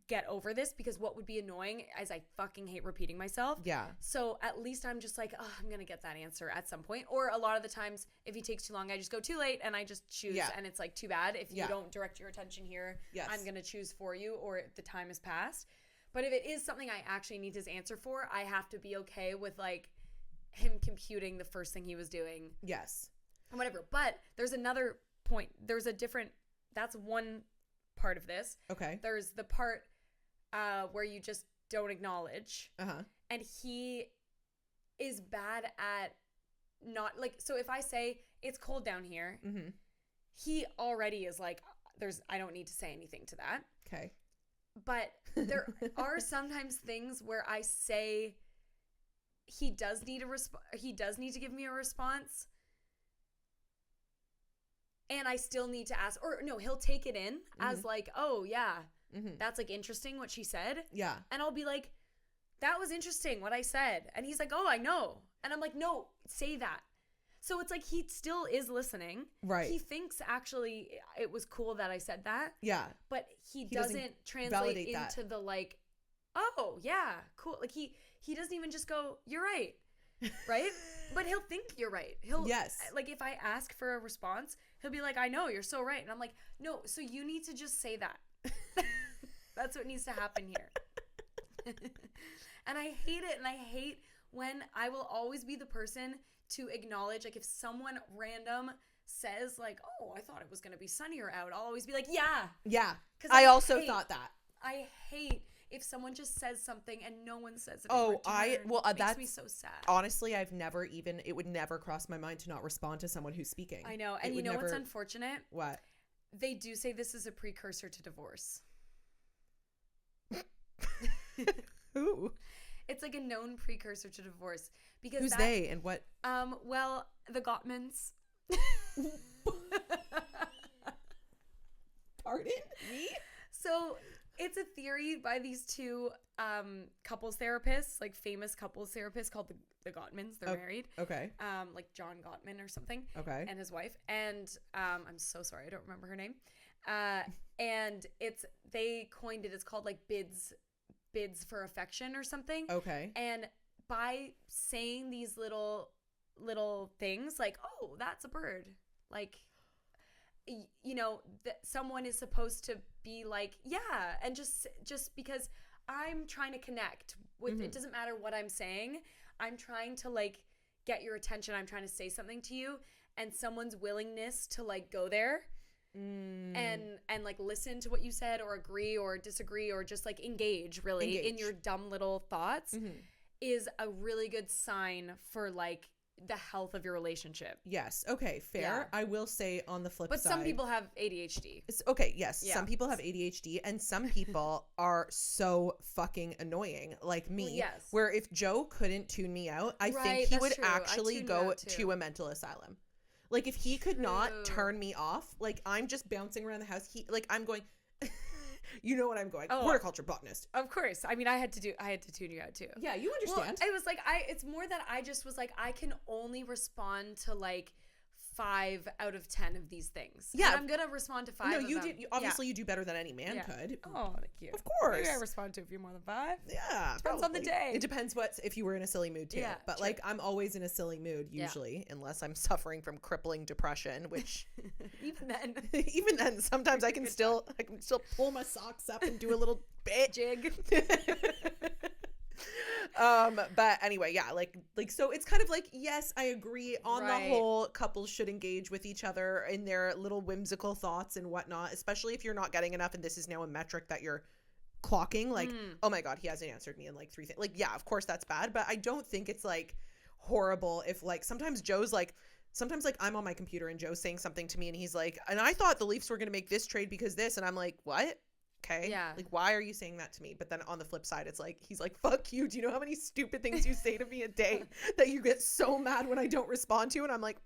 get over this, because what would be annoying is I fucking hate repeating myself. Yeah. So at least I'm just like, oh, I'm going to get that answer at some point. Or a lot of the times, if he takes too long, I just go too late and I just choose. Yeah. And it's like, too bad. If you don't direct your attention here, I'm going to choose for you, or the time has passed. But if it is something I actually need his answer for, I have to be okay with like him computing the first thing he was doing. Yes. And whatever. But there's another point. There's a different, that's one part of this. Okay. There's the part where you just don't acknowledge. Uh-huh. And he is bad at not, like, so if I say, it's cold down here, he already is like, I don't need to say anything to that. Okay. But there are sometimes things where I say he does need to give me a response, and I still need to ask, or no, he'll take it in as like, oh yeah, that's like interesting what she said. Yeah. And I'll be like, that was interesting what I said. And he's like, oh, I know. And I'm like, no, say that. So it's like he still is listening. Right. He thinks actually it was cool that I said that. Yeah. But he doesn't translate into the like, oh, yeah, cool. Like he doesn't even just go, you're right. Right? But he'll think you're right. Yes. Like if I ask for a response, he'll be like, I know, you're so right. And I'm like, no, so you need to just say that. That's what needs to happen here. And I hate it. And I hate when I will always be the person to acknowledge, like if someone random says like, oh, I thought it was going to be sunnier out, I'll always be like, yeah. Yeah. Because I also thought that. I hate if someone just says something and no one says it. That makes me so sad. Honestly, it would never cross my mind to not respond to someone who's speaking. I know. And you know what's unfortunate? What? They do say this is a precursor to divorce. Who? It's like a known precursor to divorce. Because who's they and what? Well, the Gottmans. Pardon me? So it's a theory by these two couples therapists, like famous couples therapists called the Gottmans. They're married. Okay. Like John Gottman or something. Okay. And his wife. And I'm so sorry, I don't remember her name. And they coined it. It's called like bids for affection or something. Okay. And by saying these little things like, oh, that's a bird, like, you know, someone is supposed to be like, yeah, and just because I'm trying to connect with, it doesn't matter what I'm saying, I'm trying to like get your attention, I'm trying to say something to you, and someone's willingness to like go there and like listen to what you said or agree or disagree or just like engage in your dumb little thoughts is a really good sign for like the health of your relationship. Yes. Okay. Fair. Yeah. I will say on the flip side. But some people have ADHD. Okay. Yes. Yeah. Some people have ADHD and some people are so fucking annoying like me. Well, yes. Where if Joe couldn't tune me out, I think he would actually go to a mental asylum. Like if he could not turn me off, like I'm just bouncing around the house. I'm going, you know what I'm going. Oh, horticulture botanist. Of course. I mean, I had to tune you out too. Yeah, you understand. Well, it was like it's more that I just was like, I can only respond to like 5 out of 10 of these things. Yeah, and I'm gonna respond to 5. No, you do. Obviously, you do better than any man could. Oh, thank you. Of course. Maybe I respond to a few more than 5. Yeah, depends on the day. It depends if you were in a silly mood too. Yeah, but true. Like I'm always in a silly mood usually, unless I'm suffering from crippling depression, which even then, sometimes I can still pull my socks up and do a little bit jig. But anyway, yeah, like so it's kind of like, yes, I agree on the whole, couples should engage with each other in their little whimsical thoughts and whatnot, especially if you're not getting enough and this is now a metric that you're clocking, like, oh my god, he hasn't answered me in like 3 things. Like, yeah, of course that's bad, but I don't think it's like horrible if like sometimes Joe's like sometimes like I'm on my computer and Joe's saying something to me and he's like, and I thought the Leafs were going to make this trade because this, and I'm like, what? Okay. Yeah. Like, why are you saying that to me? But then on the flip side, it's like, he's like, fuck you. Do you know how many stupid things you say to me a day that you get so mad when I don't respond to? And I'm like,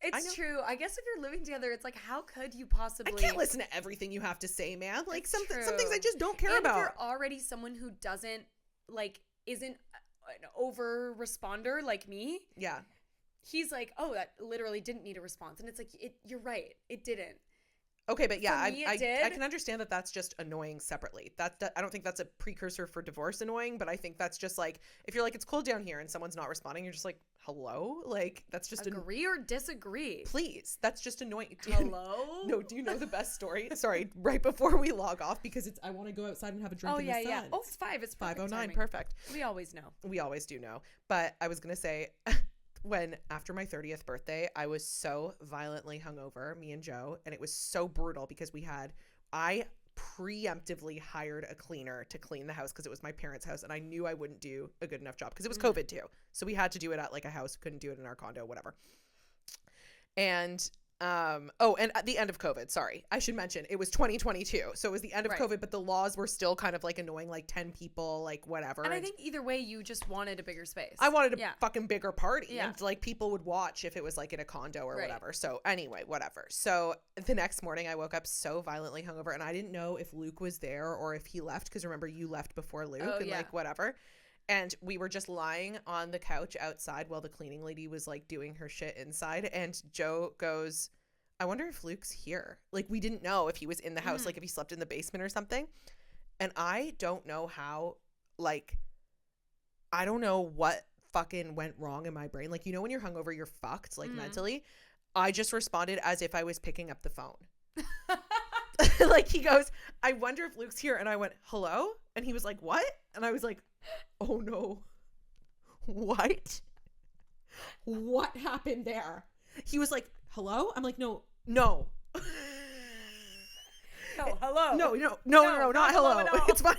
it's true. I guess if you're living together, it's like, how could you possibly? I can't listen to everything you have to say, man. Like some things I just don't care and about. If you're already someone who doesn't like, isn't an over responder like me. Yeah. He's like, oh, that literally didn't need a response. And it's like, you're right. It didn't. Okay, but yeah, I can understand that that's just annoying separately. That I don't think that's a precursor for divorce annoying, but I think that's just like, if you're like, it's cold down here and someone's not responding, you're just like, hello? Like, that's just agree or disagree. Please, that's just annoying. Hello? No, do you know the best story? Sorry, right before we log off, because I want to go outside and have a drink in the sun. Yeah. Oh, it's 5. It's 5:09. Perfect. We always know. We always do know. But I was going to say, when after my 30th birthday, I was so violently hungover, me and Joe, and it was so brutal because I preemptively hired a cleaner to clean the house because it was my parents' house and I knew I wouldn't do a good enough job because it was COVID too. So we had to do it at like a house, couldn't do it in our condo, whatever. And and at the end of COVID, sorry, I should mention it was 2022. So it was the end of COVID, but the laws were still kind of like annoying, like 10 people, like whatever. And I think either way, you just wanted a bigger space. I wanted a fucking bigger party. Yeah. And like people would watch if it was like in a condo or whatever. So anyway, whatever. So the next morning I woke up so violently hungover and I didn't know if Luke was there or if he left. Because remember, you left before Luke like whatever. And we were just lying on the couch outside while the cleaning lady was like doing her shit inside. And Joe goes, I wonder if Luke's here. Like, we didn't know if he was in the house, like if he slept in the basement or something. And I don't know how, like, I don't know what fucking went wrong in my brain. Like, you know, when you're hungover, you're fucked, like mentally. I just responded as if I was picking up the phone. Like, he goes, I wonder if Luke's here. And I went, hello? And he was like, what? And I was like, oh no. What? What happened there? He was like, hello? I'm like, no. No, hello. No, not hello. No. It's fine.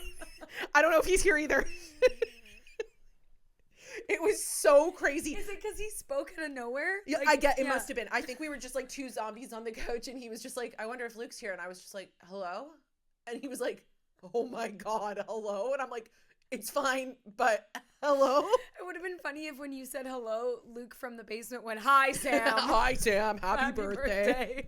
I don't know if he's here either. It was so crazy. Is it because he spoke out of nowhere? Yeah, like, it must have been. I think we were just like two zombies on the couch and he was just like, I wonder if Luke's here. And I was just like, hello? And he was like, oh my God, hello? And I'm like, it's fine, but hello? It would have been funny if when you said hello, Luke from the basement went, hi, Sam. Hi, Sam. Happy birthday.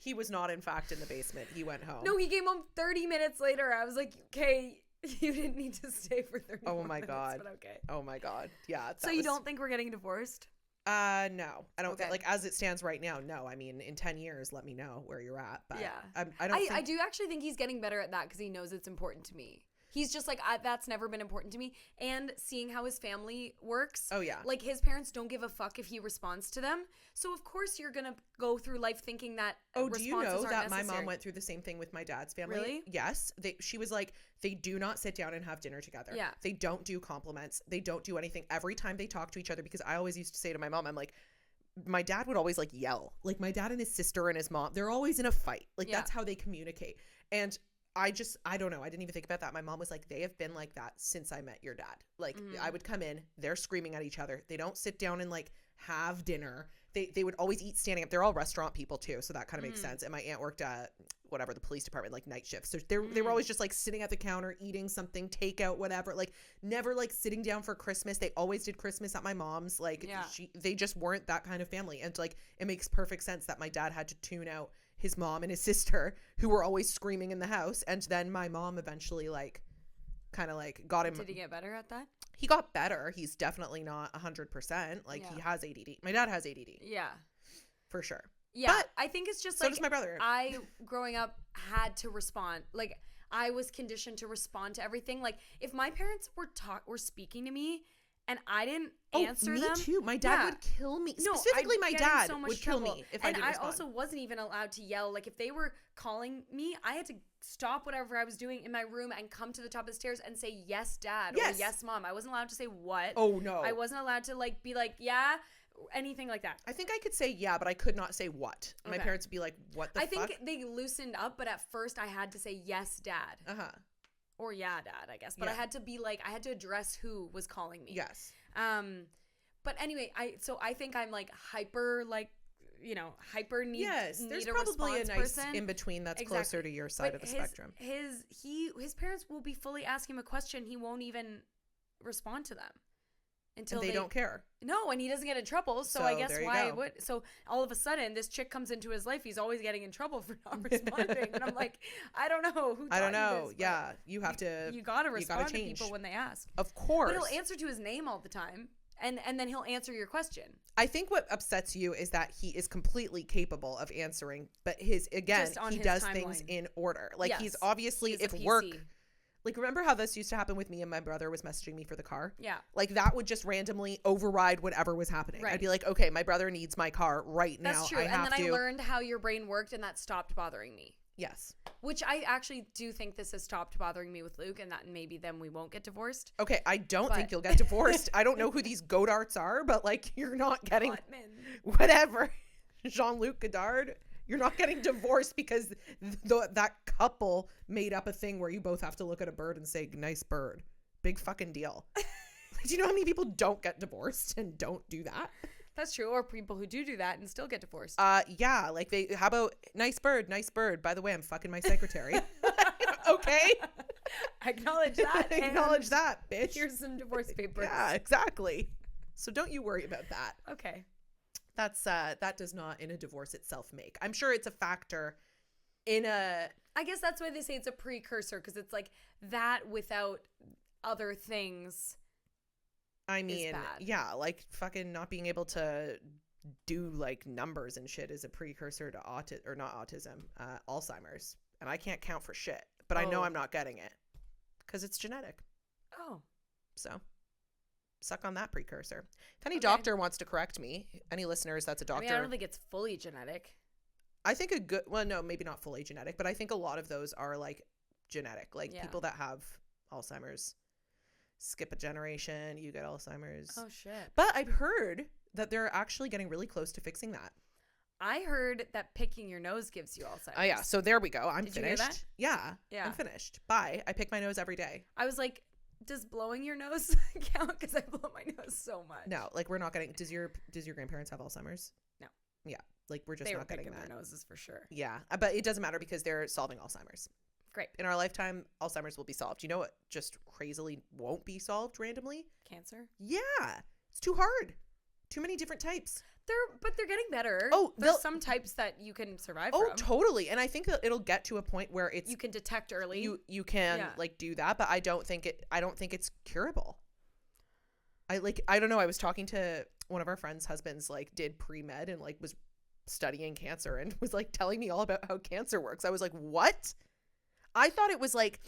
He was not, in fact, in the basement. He went home. No, he came home 30 minutes later. I was like, okay, you didn't need to stay for 30 Oh, more my minutes, God. but okay. Oh, my God. Yeah. So you don't think we're getting divorced? No. I don't think, like, as it stands right now, no. I mean, in 10 years, let me know where you're at. But yeah. I do actually think he's getting better at that because he knows it's important to me. He's just like, that's never been important to me. And seeing how his family works. Oh, yeah. Like, his parents don't give a fuck if he responds to them. So, of course, you're going to go through life thinking that responses aren't necessary. Oh, do you know that my mom went through the same thing with my dad's family? Really? Yes. She was like, they do not sit down and have dinner together. Yeah. They don't do compliments. They don't do anything. Every time they talk to each other, because I always used to say to my mom, I'm like, my dad would always like yell. Like my dad and his sister and his mom, they're always in a fight. Like that's how they communicate. And I don't know. I didn't even think about that. My mom was like, they have been like that since I met your dad. Like I would come in, they're screaming at each other. They don't sit down and like have dinner. They would always eat standing up. They're all restaurant people too. So that kind of makes sense. And my aunt worked at the police department, like night shifts. So they were always just like sitting at the counter, eating something, takeout, whatever, like never like sitting down for Christmas. They always did Christmas at my mom's. Like they just weren't that kind of family. And like, it makes perfect sense that my dad had to tune out his mom and his sister who were always screaming in the house. And then my mom eventually like kind of like got him. Did he get better at that? He got better. He's definitely not 100%. Like he has ADD. My dad has ADD. Yeah. For sure. Yeah. But I think it's just so does my brother. I, growing up, had to respond. Like I was conditioned to respond to everything. Like if my parents were speaking to me and I didn't answer them. Me too. My dad would kill me. No, specifically my dad so would kill me if I didn't respond. I also wasn't even allowed to yell. Like if they were calling me, I had to stop whatever I was doing in my room and come to the top of the stairs and say yes, dad, or yes, mom. I wasn't allowed to say what. Oh no. I wasn't allowed to like be like yeah, anything like that. I think I could say yeah, but I could not say what. Okay. My parents would be like, what the fuck? I think they loosened up, but at first I had to say yes, dad. Uh-huh. Or yeah, dad, I guess. But I had to be like, I had to address who was calling me. Yes. But anyway, I think I'm like hyper like, you know, hyper need. Yes, there's probably a nice person. In between that's closer to your side of the spectrum. His parents will be fully asking him a question. He won't even respond to them until they don't care. No, and he doesn't get in trouble. So I guess why would? So all of a sudden, this chick comes into his life. He's always getting in trouble for not responding. And I'm like, I don't know who. I don't know. Yeah, you have to. You gotta respond to people when they ask. Of course, but he'll answer to his name all the time. And then he'll answer your question. I think what upsets you is that he is completely capable of answering, but he does things in order. Like he's obviously if work. Like, remember how this used to happen with me and my brother was messaging me for the car? Yeah. Like, that would just randomly override whatever was happening. Right. I'd be like, okay, my brother needs my car right now. That's true. And then I learned how your brain worked, and that stopped bothering me. Yes. Which I actually do think this has stopped bothering me with Luke, and that maybe then we won't get divorced. Okay, I don't think you'll get divorced. I don't know who these Godarts are, but, like, you're not getting whatever. Jean-Luc Godard. You're not getting divorced because that couple made up a thing where you both have to look at a bird and say, nice bird. Big fucking deal. Do you know how many people don't get divorced and don't do that? That's true. Or people who do that and still get divorced. Yeah. Like how about nice bird, nice bird. By the way, I'm fucking my secretary. Okay. Acknowledge that. Acknowledge that, bitch. Here's some divorce papers. Yeah, exactly. So don't you worry about that. Okay. That does not in a divorce itself make. I'm sure it's a factor in a. I guess that's why they say it's a precursor, because it's like that without other things. I mean, yeah, like fucking not being able to do like numbers and shit is a precursor to Alzheimer's, and I can't count for shit, but I know I'm not getting it because it's genetic. Oh, so. Suck on that precursor. If any doctor wants to correct me, any listeners that's a doctor. I don't think it's fully genetic. I think no, maybe not fully genetic, but I think a lot of those are like genetic. Like people that have Alzheimer's skip a generation, you get Alzheimer's. Oh, shit. But I've heard that they're actually getting really close to fixing that. I heard that picking your nose gives you Alzheimer's. Oh, yeah. So there we go. I'm Did finished. You hear that? Yeah. I'm finished. Bye. I pick my nose every day. I was like, does blowing your nose count? Because I blow my nose so much. No, like we're not getting. Does your grandparents have Alzheimer's? No. Yeah, like we're just not getting that. Their noses for sure. Yeah, but it doesn't matter because they're solving Alzheimer's. Great. In our lifetime, Alzheimer's will be solved. You know what? Just crazily won't be solved randomly. Cancer. Yeah, it's too hard. Too many different types. They're getting better. Oh, there's some types that you can survive from. Oh, totally. And I think that it'll get to a point where it's you can detect early. You can like do that, but I don't think it's curable. I don't know. I was talking to one of our friends' husbands, like did pre-med and like was studying cancer and was like telling me all about how cancer works. I was like, what? I thought it was like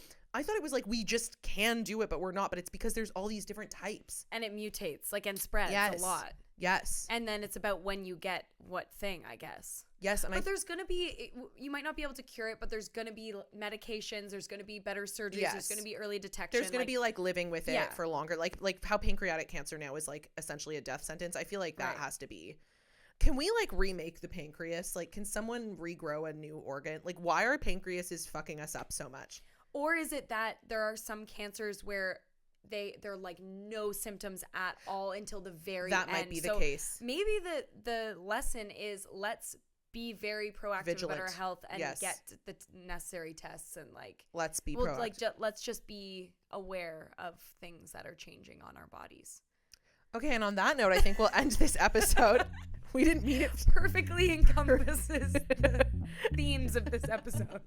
we just can do it, but we're not. But it's because there's all these different types. And it mutates, like, and spreads a lot. Yes. And then it's about when you get what thing, I guess. Yes. But there's going to be, you might not be able to cure it, but there's going to be medications. There's going to be better surgeries. Yes. There's going to be early detection. There's going to be like living with it for longer. Like how pancreatic cancer now is like essentially a death sentence. I feel like that has to be. Can we like remake the pancreas? Like, can someone regrow a new organ? Like, why are pancreases fucking us up so much? Or is it that there are some cancers where they're like no symptoms at all until the very end? That might be the case. Maybe the lesson is let's be very proactive about our health and get the necessary tests and like let's be proactive. Like let's just be aware of things that are changing on our bodies. Okay, and on that note, I think we'll end this episode. We didn't mean it. Perfectly encompasses the themes of this episode.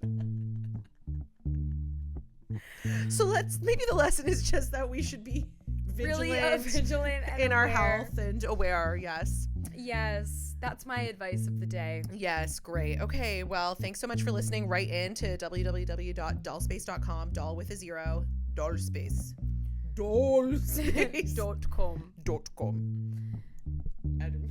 So maybe the lesson is just that we should be vigilant and in our health and aware. Yes, that's my advice of the day. Yes, great. Okay, well, thanks so much for listening. Write in to www.dollspace.com, doll with a zero, Dollspace. Dollspace.com. .com. Adam